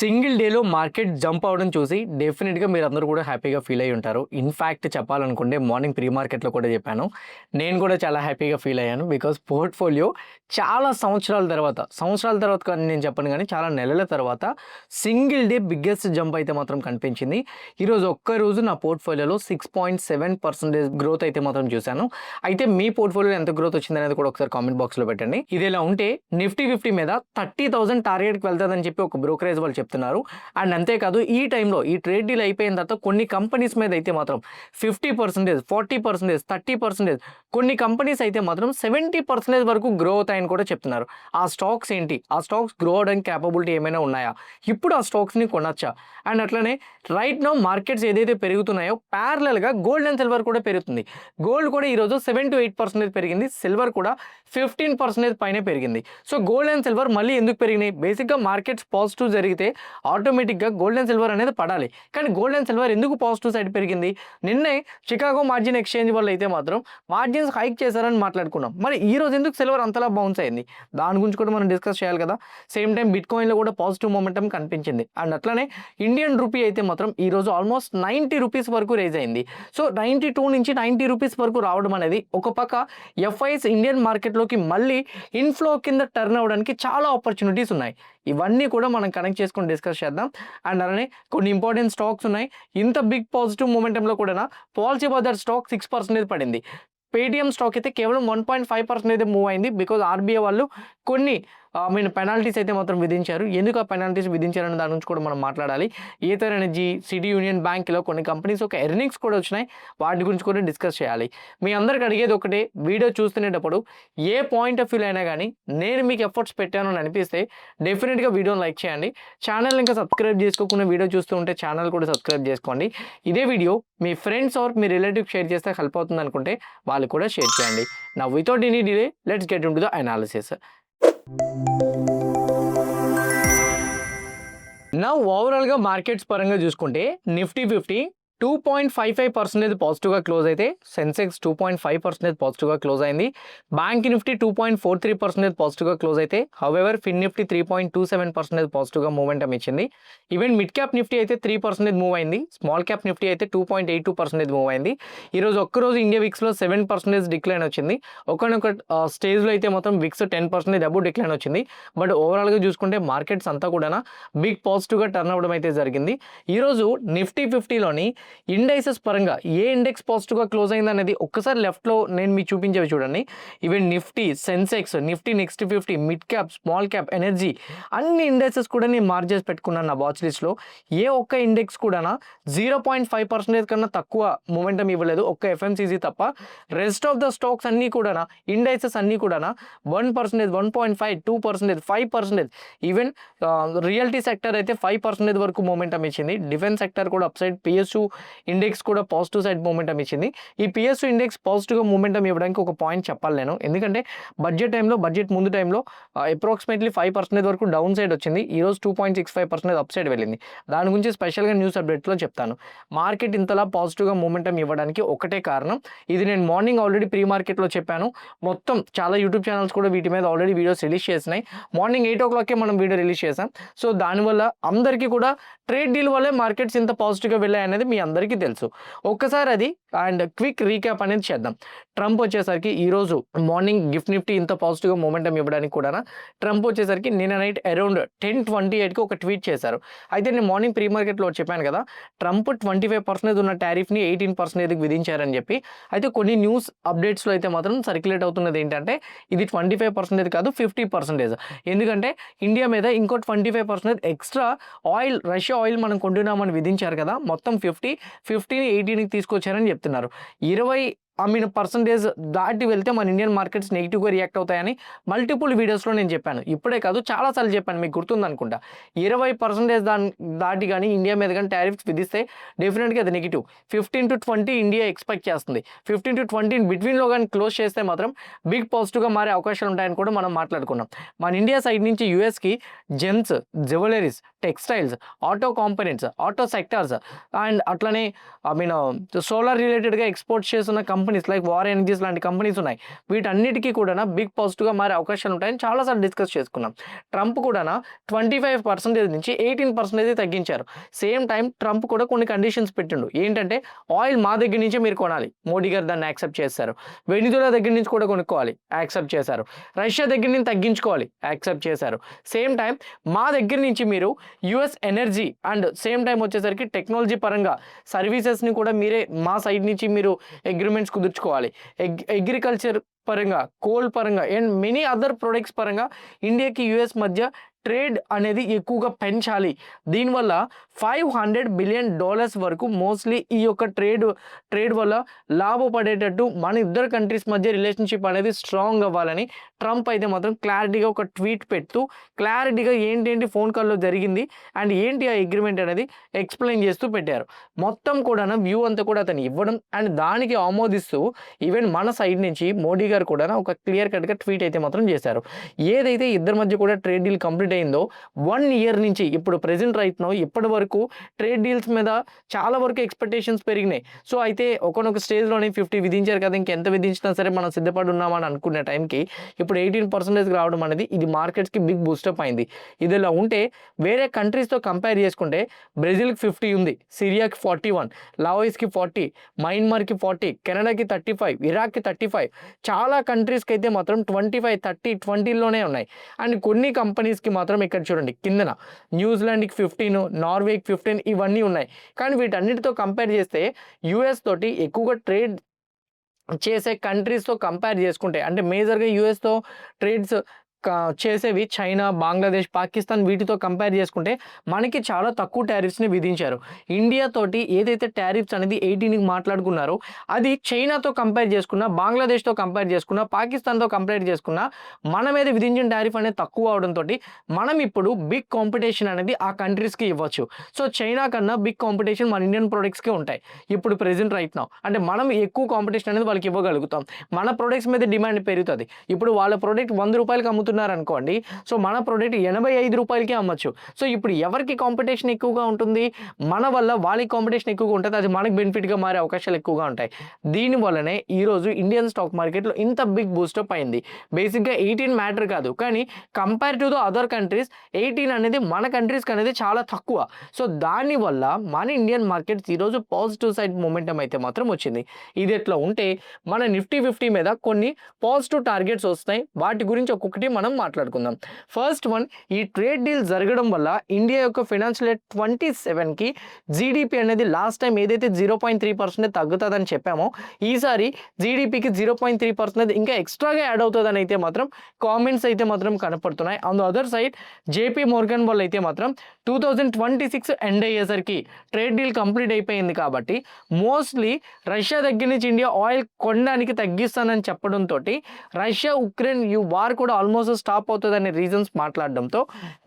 Single డేలో market jump అవ్వడం చూసి డెఫినెట్‌గా మీరందరూ కూడా హ్యాపీగా ఫీల్ అయ్యి ఉంటారు. ఇన్‌ఫాక్ట్ చెప్పాలనుకుంటే మార్నింగ్ ప్రీ మార్కెట్‌లో కూడా చెప్పాను. నేను కూడా చాలా హ్యాపీగా ఫీల్ అయ్యాను. బికాజ్ పోర్ట్‌ఫోలియో చాలా సంవత్సరాల తర్వాత కానీ నేను చెప్పను గానీ చాలా నెలల తర్వాత సింగిల్ డే బిగ్గెస్ట్ జంప్ అయితే మాత్రం కనిపించింది. ఈరోజు ఒక్కరోజు నా పోర్ట్‌ఫోలియోలో 6.7% గ్రోత్ అయితే మాత్రం చూశాను. అయితే మీ పోర్ట్‌ఫోలియోలో ఎంత గ్రోత్ వచ్చిందనేది కూడా ఒకసారి కామెంట్ బాక్స్‌లో పెట్టండి. ఇదిలా ఉంటే నిఫ్టీ 50 మీద 30,000 టార్గెట్‌కి వెళ్తదని చెప్పి ఒక బ్రోకరేజ్ వాళ్ళు చెప్తున్నారు. అండ్ అంతేకాదు ఈ టైంలో ఈ ట్రేడ్ డీల్ అయిపోయిన తర్వాత కొన్ని కంపెనీస్ మీద అయితే మాత్రం 50%, 40%, 30%, కొన్ని కంపెనీస్ అయితే మాత్రం 70% వరకు గ్రో అవుతాయని కూడా చెప్తున్నారు. ఆ స్టాక్స్ ఏంటి? ఆ స్టాక్స్ గ్రో అవడానికి క్యాపబిలిటీ ఏమైనా ఉన్నాయా? ఇప్పుడు ఆ స్టాక్స్‌ని కొనొచ్చా? అండ్ అట్లనే రైట్ నౌ మార్కెట్స్ ఏదైతే పెరుగుతున్నాయో ప్యారలల్‌గా గోల్డ్ అండ్ సిల్వర్ కూడా పెరుగుతుంది. గోల్డ్ కూడా ఈరోజు 7-8% పెరిగింది. సిల్వర్ కూడా 15% పైనే పెరిగింది. సో గోల్డ్ అండ్ సిల్వర్ మళ్ళీ ఎందుకు పెరిగినాయి? బేసిక్‌గా మార్కెట్స్ పాజిటివ్ జరిగితే ఆటోమేటిక్‌గా గోల్డ్ అండ్ సిల్వర్ అనేది పడాలి. కానీ గోల్డ్ అండ్ సిల్వర్ ఎందుకు పాజిటివ్ సైడ్ పెరిగింది? నిన్నే చికాగో మార్జిన్ ఎక్స్చేంజ్ వల్ల అయితే మాత్రం మార్జిన్స్ హైక్ చేశారని మాట్లాడుకున్నాం. మరి ఈ రోజు ఎందుకు సిల్వర్ అంతలా బౌన్స్ అయింది? దాని గురించి కూడా మనం డిస్కస్ చేయాలి కదా. సేమ్ టైం బిట్‌కాయిన్‌లో కూడా పాజిటివ్ మొమెంటం కనిపించింది. అండ్ అట్లనే ఇండియన్ రూపీ అయితే మాత్రం ఈరోజు ఆల్మోస్ట్ 90 రూపీస్ వరకు రైజ్ అయింది. సో 92 నుంచి 90 రూపీస్ వరకు రావడం అనేది ఒక పక్క ఎఫ్ఐఎస్ ఇండియన్ మార్కెట్‌లోకి మళ్ళీ ఇన్‌ఫ్లో కింద టర్న్ అవ్వడానికి చాలా ఆపర్చునిటీస్ ఉన్నాయి. ఇవన్నీ కూడా మనం కనెక్ట్ చేసుకొని డిస్కస్ చేద్దాం. అండ్ అలానే కొన్ని ఇంపార్టెంట్ స్టాక్స్ ఉన్నాయి. ఇంత బిగ్ పాజిటివ్ మొమెంటంలో కూడా పాలసీ బజార్ స్టాక్ 6% పడింది. పేటీఎం స్టాక్ అయితే కేవలం 1.5% మూవ్ అయింది. బికాజ్ ఆర్బీఐ వాళ్ళు కొన్ని పెనాల్టీస్ అయితే మాత్రం విధించారు. ఎందుకు ఆ పెనాల్టీస్ విధించారనే దాని గురించి కూడా మనం మాట్లాడాలి. ఈథర్ ఎనర్జీ, సిటీ యూనియన్ బ్యాంక్‌లో కొన్ని కంపెనీస్ ఒక ఎర్నింగ్స్ కూడా వచ్చినాయి. వాటి గురించి కూడా డిస్కస్ చేయాలి. మీ అందరికి అడిగేది ఒకటే, వీడియో చూస్తునేటప్పుడు ఏ పాయింట్ ఆఫ్ వ్యూలో అయినా కానీ నేను మీకు ఎఫర్ట్స్ పెట్టాను అని అనిపిస్తే డెఫినెట్‌గా వీడియోని లైక్ చేయండి. ఛానల్ ఇంకా సబ్స్క్రైబ్ చేసుకోకుండా వీడియో చూస్తూ ఉంటే ఛానల్ కూడా సబ్స్క్రైబ్ చేసుకోండి. ఇదే వీడియో మీ ఫ్రెండ్స్ ఆర్ మీ రిలేటివ్స్ షేర్ చేస్తే హెల్ప్ అవుతుంది అనుకుంటే వాళ్ళు కూడా షేర్ చేయండి. Now without any delay let's get into the analysis. నా ఓవరాల్‌గా మార్కెట్స్ పరంగా చూసుకుంటే నిఫ్టీ 50 2.55% పాజిటివ్‌గా క్లోజ్ అయితే సెన్సెక్స్ 2.5% పాజిటివ్‌గా క్లోజ్ అయింది. బ్యాంక్ నిఫ్టీ 2.43% పాజిటివ్‌గా క్లోజ్ అయితే హౌవెవర్ ఫిన్ నిఫ్టీ 3.27% పాజిటివ్‌గా మూవ్‌మెంటం ఇచ్చింది. ఈవెన్ మిడ్ క్యాప్ నిఫ్టీ అయితే 3% మూవ్ అయింది. స్మాల్ క్యాప్ నిఫ్టీ అయితే 2.82% మూవ్ అయింది. ఈరోజు ఒక్కరోజు ఇండియా విక్స్‌లో 7% డిక్లైన్ వచ్చింది. ఒకానొక స్టేజ్‌లో అయితే మాత్రం విక్స్ 10% అబోవ్ డిక్లైన్ వచ్చింది. బట్ ఓవరాల్‌గా చూసుకుంటే మార్కెట్స్ అంతా కూడా బిగ్ పాజిటివ్‌గా టర్న్ అవ్వడం అయితే జరిగింది. ఈరోజు నిఫ్టీ 50లోని ఇండైసెస్ పరంగా ఏ ఇండెక్స్ పాజిటివ్‌గా క్లోజ్ అయింది అనేది ఒక్కసారి లెఫ్ట్‌లో నేను మీకు చూపించేవి చూడండి. Even Nifty, Sensex, Nifty next 50, mid cap, small cap, energy అన్ని ఇండెక్సెస్ కూడా నేను మార్క్ చేసి పెట్టుకున్నాను నా వాచ్ లిస్ట్‌లో. ఏ ఒక్క ఇండెక్స్ కూడా 0.5% కన్నా తక్కువ మొమెంటం ఇవ్వలేదు. ఒక్క ఎఫ్ఎంసీజీ తప్ప. రెస్ట్ ఆఫ్ ద స్టాక్స్ అన్నీ కూడా ఇండెక్సెస్ అన్నీ కూడా 1%, 1.5, 2%, 5%, ఈవెన్ రియల్టీ సెక్టర్ అయితే 5% వరకు మొమెంటం ఇచ్చింది. డిఫెన్స్ సెక్టర్ కూడా అప్ సైడ్, పిఎస్యు ఇండెక్స్ కూడా పాజిటివ్ సైడ్ మూమెంటం ఇచ్చింది. ఈ పిఎస్యు ఇండెక్స్ పాజిటివ్‌గా మూమెంటం ఇవ్వడానికి ఒక పాయింట్ చెప్పాలి నేను. ఎందుకంటే బడ్జెట్ ముందు టైంలో అప్రాక్సిమేట్లీ 5% వరకు డౌన్ సైడ్ వచ్చింది. ఈరోజు 2.65% అప్ సైడ్ వెళ్ళింది. దాని గురించి స్పెషల్‌గా న్యూస్ అప్డేట్స్‌లో చెప్తాను. మార్కెట్ ఇంతలా పాజిటివ్‌గా మూమెంటం ఇవ్వడానికి ఒకటే కారణం. ఇది నేను మార్నింగ్ ఆల్రెడీ ప్రీ మార్కెట్‌లో చెప్పాను. మొత్తం చాలా యూట్యూబ్ ఛానల్స్ కూడా వీటి మీద ఆల్రెడీ వీడియోస్ రిలీజ్ చేసినాయి. మార్నింగ్ 8:00కే మనం వీడియో రిలీజ్ చేసాం. సో దానివల్ల అందరికీ కూడా ట్రేడ్ డీల్ వల్లే మార్కెట్స్ ఇంత పాజిటివ్‌గా వెళ్ళాయనేది మీ అందరికీ తెలుసు. ఒక్కసారి అది అండ్ క్విక్ రీక్యాప్ అనేది చేద్దాం. ట్రంప్ వచ్చేసరికి ఈరోజు మార్నింగ్ గిఫ్ట్ నిఫ్టీ ఇంత పాజిటివ్‌గా మూమెంటం ఇవ్వడానికి కూడా ట్రంప్ వచ్చేసరికి నిన్న నైట్ అరౌండ్ 10:28కి ఒక ట్వీట్ చేశారు. అయితే నేను మార్నింగ్ ప్రీ మార్కెట్‌లో చెప్పాను కదా, ట్రంప్ 25% ఉన్న టారిఫ్‌ని 18%కి విధించారని చెప్పి. అయితే కొన్ని న్యూస్ అప్డేట్స్‌లో అయితే మాత్రం సర్క్యులేట్ అవుతున్నది ఏంటంటే ఇది 25% కాదు 50%. ఎందుకంటే ఇండియా మీద ఇంకో 25% ఎక్స్ట్రా ఆయిల్, రష్యా ఆయిల్ మనం కొంటున్నామని విధించారు కదా. మొత్తం 50ని 18కి తీసుకొచ్చారని చెప్తున్నారు. 20% దాటి వెళ్తే మన ఇండియన్ మార్కెట్స్ నెగిటివ్‌గా రియాక్ట్ అవుతాయని మల్టిపుల్ వీడియోస్‌లో నేను చెప్పాను. ఇప్పుడే కాదు చాలా సార్లు చెప్పాను, మీకు గుర్తుందనుకుంటా. 20% దాటి కానీ ఇండియా మీద కానీ టారిఫ్స్ విధిస్తే డెఫినెట్‌గా అది నెగిటివ్. 15-20 ఇండియా ఎక్స్పెక్ట్ చేస్తుంది. 15-20 బిట్వీన్‌లో కానీ క్లోజ్ చేస్తే మాత్రం బిగ్ పాజిటివ్‌గా మారే అవకాశాలు ఉంటాయని కూడా మనం మాట్లాడుకున్నాం. మన ఇండియా సైడ్ నుంచి యూఎస్‌కి gems, jewelleries, textiles, auto components, auto sectors and అట్లనే సోలార్ రిలేటెడ్‌గా ఎక్స్పోర్ట్ చేస్తున్న కంపెనీస్ లైక్ వార్ ఎనర్జీస్ లాంటి కంపెనీస్ ఉన్నాయి. వీటన్నిటికీ కూడా బిగ్ పాజిటివ్గా మారే అవకాశాలు ఉంటాయని చాలాసార్లు డిస్కస్ చేసుకున్నాం. ట్రంప్ కూడా 25% నుంచి 18% తగ్గించారు. సేమ్ టైం ట్రంప్ కూడా కొన్ని కండిషన్స్ పెట్టిండు. ఏంటంటే ఆయిల్ మా దగ్గర నుంచే మీరు కొనాలి, మోడీ గారు దాన్ని యాక్సెప్ట్ చేస్తారు. వెనిజులా దగ్గర నుంచి కూడా కొనుక్కోవాలి, యాక్సెప్ట్ చేశారు. రష్యా దగ్గర నుంచి తగ్గించుకోవాలి, యాక్సెప్ట్ చేశారు. సేమ్ టైం మా దగ్గర నుంచి మీరు US energy and same time వచ్చేసరికి టెక్నాలజీ పరంగా సర్వీసెస్ని కూడా మీరే మా సైడ్ నుంచి మీరు అగ్రిమెంట్స్ కుదుర్చుకోవాలి. అగ్రికల్చర్ పరంగా, కోల్ పరంగా అండ్ మెనీ అదర్ ప్రొడక్ట్స్ పరంగా ఇండియాకి యుఎస్ మధ్య ట్రేడ్ అనేది ఎక్కువగా పెంచాలి. దీనివల్ల $500 బిలియన్ వరకు మోస్ట్లీ ఈ యొక్క ట్రేడ్ వల్ల లాభపడేటట్టు మన ఇద్దరు కంట్రీస్ మధ్య రిలేషన్షిప్ అనేది స్ట్రాంగ్ అవ్వాలని ట్రంప్ అయితే మాత్రం క్లారిటీగా ఒక ట్వీట్ పెడుతూ క్లారిటీగా ఏంటేంటి ఫోన్ కాల్లో జరిగింది అండ్ ఏంటి ఆ అగ్రిమెంట్ అనేది ఎక్స్ప్లెయిన్ చేస్తూ పెట్టారు. మొత్తం కూడా వ్యూ అంతా కూడా అతను ఇవ్వడం అండ్ దానికి ఆమోదిస్తూ ఈవెన్ మన సైడ్ నుంచి మోడీ గారు కూడా ఒక క్లియర్ కట్గా ట్వీట్ అయితే మాత్రం చేశారు. ఏదైతే ఇద్దరి మధ్య కూడా ట్రేడ్ డీల్ కంప్లీట్ అయిందో 1 ఇయర్ నుంచి ఇప్పుడు ప్రెజెంట్ రైట్ నో ఇప్పటి వరకు ట్రేడ్ డీల్స్ మీద చాలా వరకు ఎక్స్పెక్టేషన్స్ పెరిగినాయి. సో అయితే ఒకనొక స్టేజ్లోనే 50 విధించారు కదా, ఇంకెంత విధించినా సరే మనం సిద్ధపడి ఉన్నామని అనుకునే టైంకి ఇప్పుడు 18% రావడం అనేది ఇది మార్కెట్స్కి బిగ్ బూస్టప్ అయింది. ఇదిలా ఉంటే వేరే కంట్రీస్తో కంపేర్ చేసుకుంటే బ్రెజిల్కి 50 ఉంది, సిరియాకి 41, లావోయిస్కి 40, మయన్మార్కి 40, కెనడాకి 35, ఇరాక్కి 35, చాలా కంట్రీస్కి అయితే మాత్రం 25, 30, 20లోనే ఉన్నాయి. అండ్ కొన్ని కంపెనీస్కి మాత్రం ఇక్కడ చూడండి కిందన న్యూజిలాండ్కి 15, నార్వేకి 15 ఇవన్నీ ఉన్నాయి. కానీ వీటన్నిటితో కంపేర్ చేస్తే యుఎస్ తోటి ఎక్కువగా ట్రేడ్ చేసే కంట్రీస్తో కంపేర్ చేసుకుంటే అంటే మేజర్గా యుఎస్తో ట్రేడ్స్ చేసేవి చైనా, బంగ్లాదేశ్, పాకిస్తాన్ వీటితో కంపేర్ చేసుకుంటే మనకి చాలా తక్కువ టారిఫ్స్ని విధించారు. ఇండియా తోటి ఏదైతే టారిఫ్స్ అనేది 18కి మాట్లాడుకున్నారో అది చైనాతో కంపేర్ చేసుకున్నా, బంగ్లాదేశ్తో కంపేర్ చేసుకున్నా, పాకిస్తాన్తో కంపేర్ చేసుకున్నా మన మీద విధించిన టారిఫ్ అనేది తక్కువ అవడంతో మనం ఇప్పుడు బిగ్ కాంపిటీషన్ అనేది ఆ కంట్రీస్కి ఇవ్వచ్చు. సో చైనా కన్నా బిగ్ కాంపిటీషన్ మన ఇండియన్ ప్రొడక్ట్స్కే ఉంటాయి ఇప్పుడు ప్రెజెంట్ రైట్ నౌ. అంటే మనం ఎక్కువ కాంపిటీషన్ అనేది వాళ్ళకి ఇవ్వగలుగుతాం. మన ప్రొడక్ట్స్ మీద డిమాండ్ పెరుగుతుంది. ఇప్పుడు వాళ్ళ ప్రోడక్ట్ 100 రూపాయలకి అమ్ముతున్నారు అనుకోండి, సో మన ప్రోడక్ట్ 85 రూపాయలకే అమ్మచ్చు. సో ఇప్పుడు ఎవరికి కాంపిటీషన్ ఎక్కువగా ఉంటుంది, మన వల్ల వాళ్ళకి కాంపిటీషన్ ఎక్కువగా ఉంటుంది, అది మనకు బెనిఫిట్గా మారే అవకాశాలు ఎక్కువగా ఉంటాయి. దీనివల్లనే ఈరోజు ఇండియన్ స్టాక్ మార్కెట్లో ఇంత బిగ్ బూస్టప్ అయింది. బేసిక్గా 18 మ్యాటర్ కాదు, కానీ compare to the other countries 18 అనేది మన కంట్రీస్కి అనేది చాలా తక్కువ. సో దానివల్ల మన ఇండియన్ మార్కెట్స్ ఈరోజు పాజిటివ్ సైడ్ మొమెంటం అయితే మాత్రం వచ్చింది. ఇది ఎట్లా ఉంటే మన నిఫ్టీ 50 మీద కొన్ని పాజిటివ్ టార్గెట్స్ వస్తాయి. వాటి గురించి ఒక్కొక్కటి మనం మాట్లాడుకుందాం. ఫస్ట్ వన్, ఈ ట్రేడ్ డీల్ జరగడం వల్ల ఇండియా యొక్క ఫైనాన్షియల్ ఇయర్ 27కి జీడిపి అనేది లాస్ట్ టైం ఏదైతే 0.3% తగ్గుతుందని చెప్పామో ఈసారి జీడిపికి 0.3% ఇంకా ఎక్స్ట్రాగా యాడ్ అవుతుందని అయితే మాత్రం కామెంట్స్ అయితే మాత్రం కనపడుతున్నాయి. On the other side JP Morgan వాళ్ళు అయితే మాత్రం 2026 ఎండ్ అయ్యేసరికి ట్రేడ్ డీల్ కంప్లీట్ అయిపోయింది కాబట్టి మోస్ట్లీ రష్యా దగ్గర నుంచి ఇండియా ఆయిల్ కొనడానికి తగ్గిస్తానని చెప్పడంతో రష్యా ఉక్రెయిన్ ఈ వార్ కూడా ఆల్మోస్ట్ స్టాప్ అవుతుందనే రీజన్స్ మాట్లాడడంతో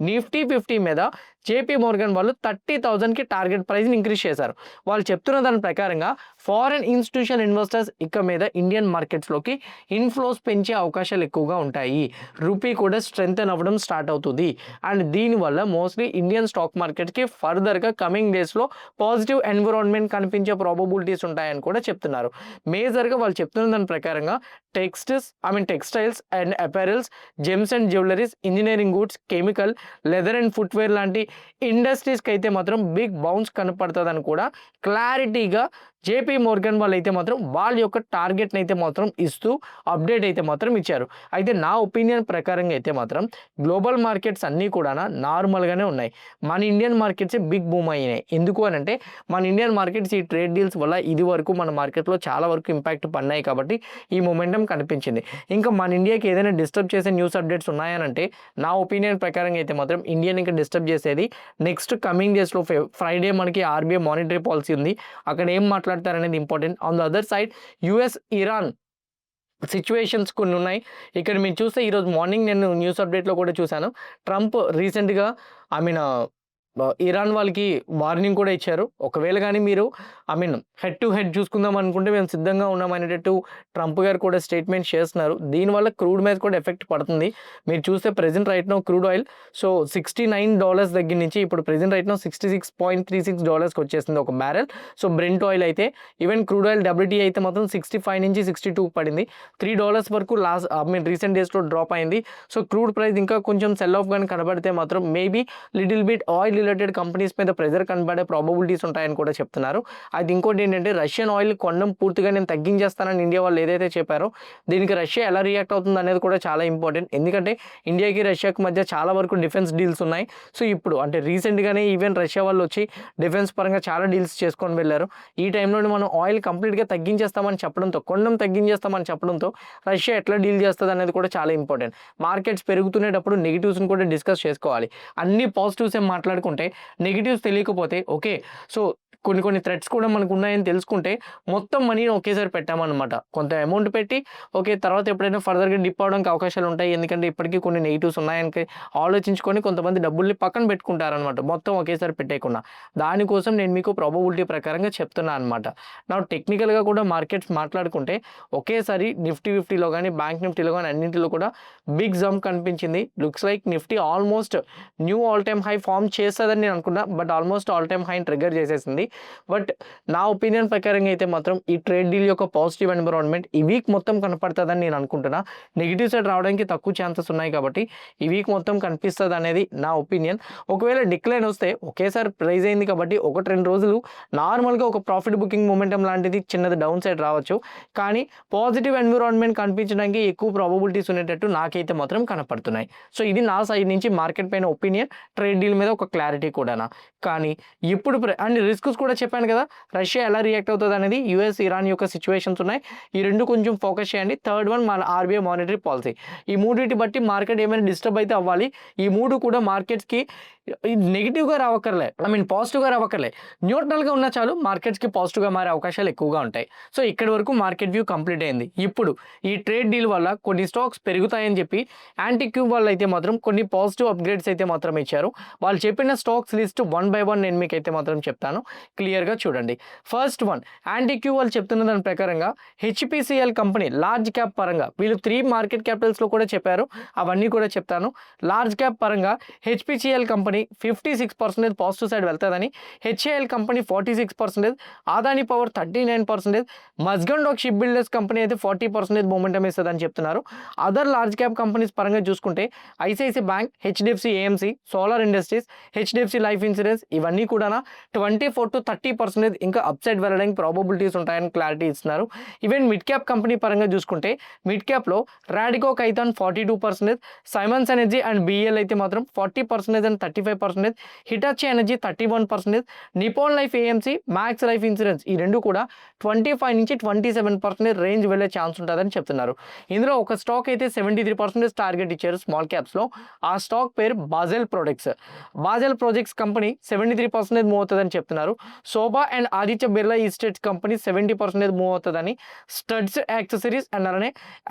నిఫ్టీ 50 మీద జేపీ మోర్గన్ వాళ్ళు 30,000కి టార్గెట్ ప్రైస్ని ఇంక్రీజ్ చేశారు. వాళ్ళు చెప్తున్న దాని ప్రకారంగా ఫారెన్ ఇన్స్టిట్యూషనల్ ఇన్వెస్టర్స్ ఇక మీద ఇండియన్ మార్కెట్స్లోకి ఇన్ఫ్లోస్ పెంచే అవకాశాలు ఎక్కువగా ఉంటాయి. రూపీ కూడా స్ట్రెంగ్తెన్ అవ్వడం స్టార్ట్ అవుతుంది. అండ్ దీనివల్ల మోస్ట్లీ ఇండియన్ స్టాక్ మార్కెట్కి ఫర్దర్గా కమింగ్ డేస్లో పాజిటివ్ ఎన్విరాన్మెంట్ కనిపించే ప్రాబబిలిటీస్ ఉంటాయని కూడా చెప్తున్నారు. మేజర్గా వాళ్ళు చెప్తున్న దాని ప్రకారంగా textiles and apparels, gems and jewelleries, engineering goods, chemical, leather and footwear లాంటి ఇండస్ట్రీస్కి అయితే మాత్రం బిగ్ బౌన్స్ కనపడుతుందని కూడా క్లారిటీగా జేపీ మోర్గన్ వాళ్ళు అయితే మాత్రం వాళ్ళ యొక్క టార్గెట్ని అయితే మాత్రం ఇస్తూ అప్డేట్ అయితే మాత్రం ఇచ్చారు. అయితే నా ఒపీనియన్ ప్రకారంగా అయితే మాత్రం గ్లోబల్ మార్కెట్స్ అన్నీ కూడా నార్మల్గానే ఉన్నాయి. మన ఇండియన్ మార్కెట్స్ బిగ్ బూమ్ అయినాయి. ఎందుకు అని అంటే మన ఇండియన్ మార్కెట్స్ ఈ ట్రేడ్ డీల్స్ వల్ల ఇది వరకు మన మార్కెట్లో చాలా వరకు ఇంపాక్ట్ పడినాయి కాబట్టి ఈ మొమెంటం కనిపించింది. ఇంకా మన ఇండియాకి ఏదైనా డిస్టర్బ్ చేసే న్యూస్ అప్డేట్స్ ఉన్నాయనంటే నా ఒపీనియన్ ప్రకారంగా అయితే మాత్రం ఇండియాని ఇంకా డిస్టర్బ్ చేసేది నెక్స్ట్ కమింగ్ డేస్లో ఫ్రైడే మనకి ఆర్బీఐ మానిటరీ పాలసీ ఉంది. అక్కడ ఏం మాట్లాడతారనేది important. On the other side US Iran situations కొన్ని ఉన్నాయి. ఇక్కడ మీరు చూస్తే ఈరోజు మార్నింగ్ నేను న్యూస్ అప్డేట్లో కూడా చూశాను. ట్రంప్ రీసెంట్గా ఇరాన్ వాళ్ళకి వార్నింగ్ కూడా ఇచ్చారు. ఒకవేళ గానీ మీరు హెడ్ టు హెడ్ చూసుకుందాం అనుకుంటే మేము సిద్ధంగా ఉన్నాం అనేటట్టు ట్రంప్ గారు కూడా స్టేట్మెంట్ చేస్తున్నారు. దీనివల్ల క్రూడ్ మీద కూడా ఎఫెక్ట్ పడుతుంది. మీరు చూస్తే present right now crude oil so $69 దగ్గర నుంచి ఇప్పుడు ప్రెజెంట్ రైట్ నౌ $66.36కి వచ్చేసింది ఒక బ్యారెల్. సో బ్రెంట్ ఆయిల్ అయితే ఈవెన్ క్రూడ్ ఆయిల్ WTI అయితే మాత్రం 65 నుంచి 62 పడింది. $3 వరకు రీసెంట్ డేస్లో డ్రాప్ అయింది. సో క్రూడ్ ప్రైస్ ఇంకా కొంచెం సెల్ ఆఫ్ కానీ కనబడితే మాత్రం maybe little bit oil related companies మీద ప్రెజర్ కనబడే ప్రాబబిలిటీస్ ఉంటాయని కూడా చెప్తున్నారు. అది ఇంకోటి ఏంటంటే రష్యన్ ఆయిల్ కొనడం పూర్తిగా నేను తగ్గించేస్తానని ఇండియా వాళ్ళు ఏదైతే చెప్పారో దీనికి రష్యా ఎలా రియాక్ట్ అవుతుంది అనేది కూడా చాలా ఇంపార్టెంట్. ఎందుకంటే ఇండియాకి రష్యాకి మధ్య చాలా వరకు డిఫెన్స్ డీల్స్ ఉన్నాయి. సో ఇప్పుడు అంటే రీసెంట్గానే ఈవెన్ రష్యా వాళ్ళు వచ్చి డిఫెన్స్ పరంగా చాలా డీల్స్ చేసుకొని వెళ్ళారు. ఈ టైంలోనే మనం ఆయిల్ కంప్లీట్గా తగ్గించేస్తామని చెప్పడంతో కొనడం తగ్గించేస్తామని చెప్పడంతో రష్యా ఎట్లా డీల్ చేస్తుంది అనేది కూడా చాలా ఇంపార్టెంట్. మార్కెట్స్ పెరుగుతునేటప్పుడు నెగిటివ్స్ని కూడా డిస్కస్ చేసుకోవాలి. అన్ని పాజిటివ్స్ ఏం మాట్లాడుకుంటే నెగిటివ్స్ తెలియకపోతే ఓకే. సో కొన్ని థ్రెట్స్ కూడా మనకు ఉన్నాయని తెలుసుకుంటే మొత్తం మనీని ఒకేసారి పెట్టామన్నమాట. కొంత అమౌంట్ పెట్టి ఓకే తర్వాత ఎప్పుడైనా ఫర్దర్గా డిప్ అవడానికి అవకాశాలు ఉంటాయి. ఎందుకంటే ఇప్పటికీ కొన్ని నెగిటివ్స్ ఉన్నాయని ఆలోచించుకొని కొంతమంది డబ్బుల్ని పక్కన పెట్టుకుంటారనమాట, మొత్తం ఒకేసారి పెట్టేయకుండా. దానికోసం నేను మీకు ప్రాబబిలిటీ ప్రకారంగా చెప్తున్నాను అనమాట. నా టెక్నికల్గా కూడా మార్కెట్స్ మాట్లాడుకుంటే ఒకేసారి నిఫ్టీ 50లో కానీ బ్యాంక్ నిఫ్టీలో కానీ అన్నింటిలో కూడా బిగ్ జంప్ కనిపించింది. Looks like Nifty almost new all time high form చేస్తుందని నేను అనుకున్నా, బట్ ఆల్మోస్ట్ ఆల్ టైమ్ హైని ట్రిగ్గర్ చేసేసింది. బట్ నా ఒపీనియన్ ప్రకారంగా అయితే మాత్రం ఈ ట్రేడ్ డీల్ యొక్క పాజిటివ్ ఎన్విరాన్మెంట్ ఈ వీక్ మొత్తం కనపడుతుందని నేను అనుకుంటున్నా. నెగిటివ్ సైడ్ రావడానికి తక్కువ ఛాన్సెస్ ఉన్నాయి కాబట్టి ఈ వీక్ మొత్తం కనిపిస్తుంది అనేది నా ఒపీనియన్. ఒకవేళ డిక్లైన్ వస్తే ఒకేసారి ప్రైజ్ అయింది కాబట్టి 1-2 రోజులు నార్మల్గా ఒక ప్రాఫిట్ బుకింగ్ మొమెంటం లాంటిది చిన్నది డౌన్ సైడ్ రావచ్చు. కానీ పాజిటివ్ ఎన్విరాన్మెంట్ కనిపించడానికి ఎక్కువ ప్రాబబిలిటీస్ ఉండేటట్టు నాకైతే మాత్రం కనపడుతున్నాయి. సో ఇది నా సైడ్ నుంచి మార్కెట్ పైన ఒపీనియన్, ట్రేడ్ డీల్ మీద ఒక క్లారిటీ కూడానా. కానీ ఇప్పుడు అండ్ రిస్క్స్ కూడా చెప్పాను కదా, రష్యా ఎలా రియాక్ట్ అవుతుంది అనేది, యుఎస్ ఇరాన్ యొక్క సిచ్యువేషన్స్ ఉన్నాయి. ఈ రెండు కొంచెం ఫోకస్ చేయండి. థర్డ్ వన్ మన ఆర్బీఐ మానిటరీ పాలసీ. ఈ మూడింటి బట్టి మార్కెట్ ఏమైనా డిస్టర్బ్ అయితే అవ్వాలి. ఈ మూడు కూడా మార్కెట్స్కి నెగిటివ్గా రావక్కర్లే, పాజిటివ్గా రావక్కర్లే, న్యూట్రల్గా ఉన్నా చాలు మార్కెట్స్కి పాజిటివ్గా మారే అవకాశాలు ఎక్కువగా ఉంటాయి. సో ఇక్కడి వరకు మార్కెట్ వ్యూ కంప్లీట్ అయింది. ఇప్పుడు ఈ ట్రేడ్ డీల్ వల్ల కొన్ని స్టాక్స్ పెరుగుతాయని చెప్పి యాంటీక్యూబ్ వాళ్ళు అయితే మాత్రం కొన్ని పాజిటివ్ అప్గ్రేడ్స్ అయితే మాత్రం ఇచ్చారు. వాళ్ళు చెప్పిన స్టాక్స్ లిస్ట్ 1 by 1 నేను మీకు అయితే మాత్రం చెప్తాను, క్లియర్గా చూడండి. ఫస్ట్ వన్ యాంటీక్యూబ్ వాళ్ళు చెప్తున్న దాని ప్రకారంగా హెచ్పిసిఎల్ కంపెనీ లార్జ్ క్యాప్ పరంగా వీళ్ళు 3 మార్కెట్ క్యాపిటల్స్లో కూడా చెప్పారు, అవన్నీ కూడా చెప్తాను. లార్జ్ క్యాప్ పరంగా హెచ్పిసిఎల్ కంపెనీ 56% పాజిటివ్ సైడ్ వెళ్తుందని, HAL company 46%, Adani power 39%, Mazagon dock ship builders company అయితే 40% మూమెంటం ఇస్తుందని చెప్తున్నారు. అదర్ లార్జ్ క్యాప్ కంపెనీస్ పరంగా చూసుకుంటే ICICI bank, HDFC AMC, solar industries, HDFC life insurance ఇవన్నీ కూడా 24 to 30% ఇంకా అప్ సైడ్ వెళ్ళడానికి ప్రాబబిలిటీస్ ఉంటాయని క్లారిటీ ఇస్తున్నారు. ఈవెన్ మిడ్ క్యాప్ కంపెనీ పరంగా చూసుకుంటే మిడ్ క్యాప్లో Radico Khaitan 42%, Siemens energy and BL అయితే మాత్రం 40% and 35%, Hitachi energy 31%, Nippon life AMC, Max life insurance ఈ రెండు కూడా 25 నుంచి 27% రేంజ్ వెళ్ళే ఛాన్స్ ఉంటుందని చెప్తున్నారు. ఇందులో ఒక స్టాక్ అయితే 73% టార్గెట్ ఇచ్చారు స్మాల్ క్యాప్స్లో. ఆ స్టాక్ పేరు బాజెల్ ప్రొజెక్ట్స్ కంపెనీ 73% మూవ్ అవుతుందని చెప్తున్నారు. Sobha and Aditya Birla estates company 70% move అవుతుందని, స్టడ్స్ యాక్సెసరీస్ అండ్ అలానే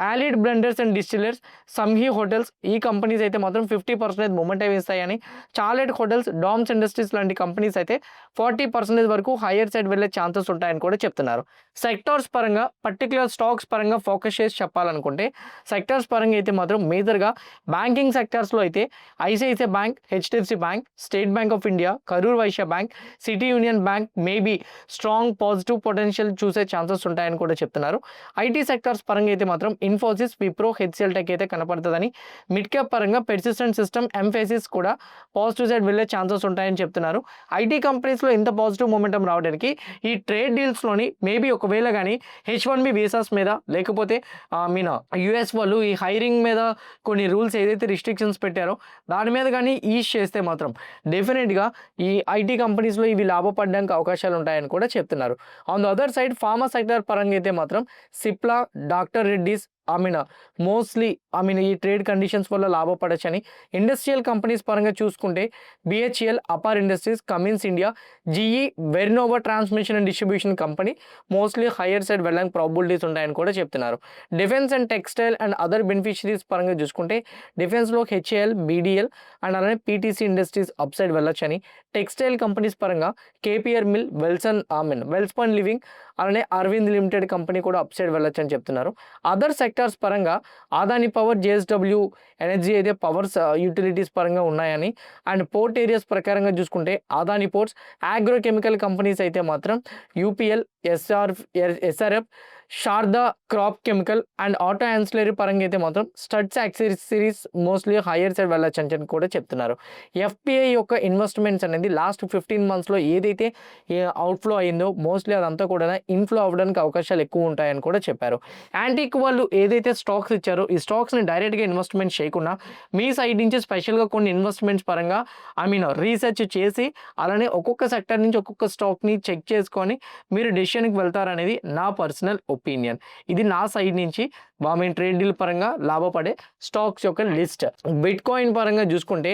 Allied blenders and distillers, Samhi hotels ఈ కంపెనీస్ అయితే మాత్రం 50% మూమెంట్ ఇస్తాయని, చార్లెట్ హోటల్స్, డామ్స్ ఇండస్ట్రీస్ లాంటి కంపెనీస్ అయితే 40% వరకు హైయర్ సైడ్ వెళ్ళే ఛాన్సెస్ ఉంటాయని కూడా చెప్తున్నారు. సెక్టార్స్ పరంగా పర్టికులర్ స్టాక్స్ పరంగా ఫోకస్ చేసి చెప్పాలనుకుంటే సెక్టార్స్ పరంగా అయితే మాత్రం మేజర్గా బ్యాంకింగ్ సెక్టార్స్లో అయితే ICICI bank, HDFC bank, State Bank of India, Karur Vysya bank, City Union Bank maybe strong positive potential చూసే ఛాన్సెస్ ఉంటాయని కూడా చెప్తున్నారు. ఐటీ సెక్టార్స్ పరంగా అయితే మాత్రం ఇన్ఫోసిస్, విప్రో, హెచ్సిఎల్ టెక్ అయితే కనపడుతుందని, మిడ్ క్యాప్ పరంగా పెర్సిస్టెంట్ సిస్టమ్, ఎంఫేసిస్ కూడా పాజిటివ్ సైడ్ వెళ్ళే ఛాన్సెస్ ఉంటాయని చెప్తున్నారు. ఐటీ కంపెనీస్లో ఇంత పాజిటివ్ మూమెంటం రావడానికి ఈ ట్రేడ్ డీల్స్లోని మేబీ ఒకవేళ కానీ H1B వీసాస్ మీద లేకపోతే యుఎస్ వాళ్ళు ఈ హైరింగ్ మీద కొన్ని రూల్స్ ఏదైతే రిస్ట్రిక్షన్స్ పెట్టారో దాని మీద కానీ ఈజ్ చేస్తే మాత్రం డెఫినెట్గా ఈ ఐటీ కంపెనీస్లో ఇవి లాభపడడానికి అవకాశాలు ఉంటాయని కూడా చెప్తున్నారు. On the other side pharma sector పరంగా అయితే మాత్రం Cipla, doctor Reddy's, I mean mostly ఈ ట్రేడ్ కండిషన్స్ వల్ల లాభపడొచ్చని. ఇండస్ట్రియల్ కంపెనీస్ పరంగా చూసుకుంటే BHEL, Apar industries, Cummins India, GE, Vernova transmission and distribution company mostly higher side వెళ్ళడానికి ప్రాబిలిటీస్ ఉంటాయని కూడా చెప్తున్నారు. Defence and textile and other beneficiaries పరంగా చూసుకుంటే డిఫెన్స్లో హెచ్ఏఎల్, బీడీఎల్ అండ్ అలానే పీటీసీ ఇండస్ట్రీస్ అప్ సైడ్ వెళ్ళొచ్చని. టెక్స్టైల్ కంపెనీస్ పరంగా కేపీఆర్ మిల్, వెల్స్పన్ లివింగ్ అలానే అరవింద్ లిమిటెడ్ కంపెనీ కూడా అప్ సైడ్ వెళ్ళొచ్చు అని చెప్తున్నారు. అదర్ సెక్టార్స్ పరంగా అదాని పవర్, జేఎస్డబ్ల్యూ ఎనర్జీ అయితే పవర్స్ యూటిలిటీస్ పరంగా ఉన్నాయని. అండ్ పోర్ట్ ఏరియాస్ ప్రకారంగా చూసుకుంటే అదాని పోర్ట్స్, ఆగ్రోకెమికల్ కంపెనీస్ అయితే మాత్రం UPL, SRF, Sharada crop chemical and auto ancillary పరంగా అయితే మాత్రం studs accessories mostly higher side వెళ్ళొచ్చు అని కూడా చెప్తున్నారు. ఎఫ్పిఐ యొక్క ఇన్వెస్ట్మెంట్స్ అనేది లాస్ట్ 15 monthsలో ఏదైతే అవుట్ఫ్లో అయిందో మోస్ట్లీ అదంతా కూడా ఇన్ఫ్లో అవ్వడానికి అవకాశాలు ఎక్కువ ఉంటాయని కూడా చెప్పారు. యాంటిక్ వాళ్ళు ఏదైతే స్టాక్స్ ఇచ్చారో ఈ స్టాక్స్ని డైరెక్ట్గా ఇన్వెస్ట్మెంట్ చేయకుండా మీ సైడ్ నుంచి స్పెషల్గా కొన్ని ఇన్వెస్ట్మెంట్స్ పరంగా రీసెర్చ్ చేసి అలానే ఒక్కొక్క సెక్టర్ నుంచి ఒక్కొక్క స్టాక్ని చెక్ చేసుకొని మీరు డెసిషన్కి వెళ్తారనేది నా పర్సనల్ ఒపీనియన్. ఇది నా సైడ్ నుంచి ట్రేడ్ డీల్ పరంగా లాభపడే స్టాక్స్ యొక్క లిస్ట్. బిట్ కాయిన్ పరంగా చూసుకుంటే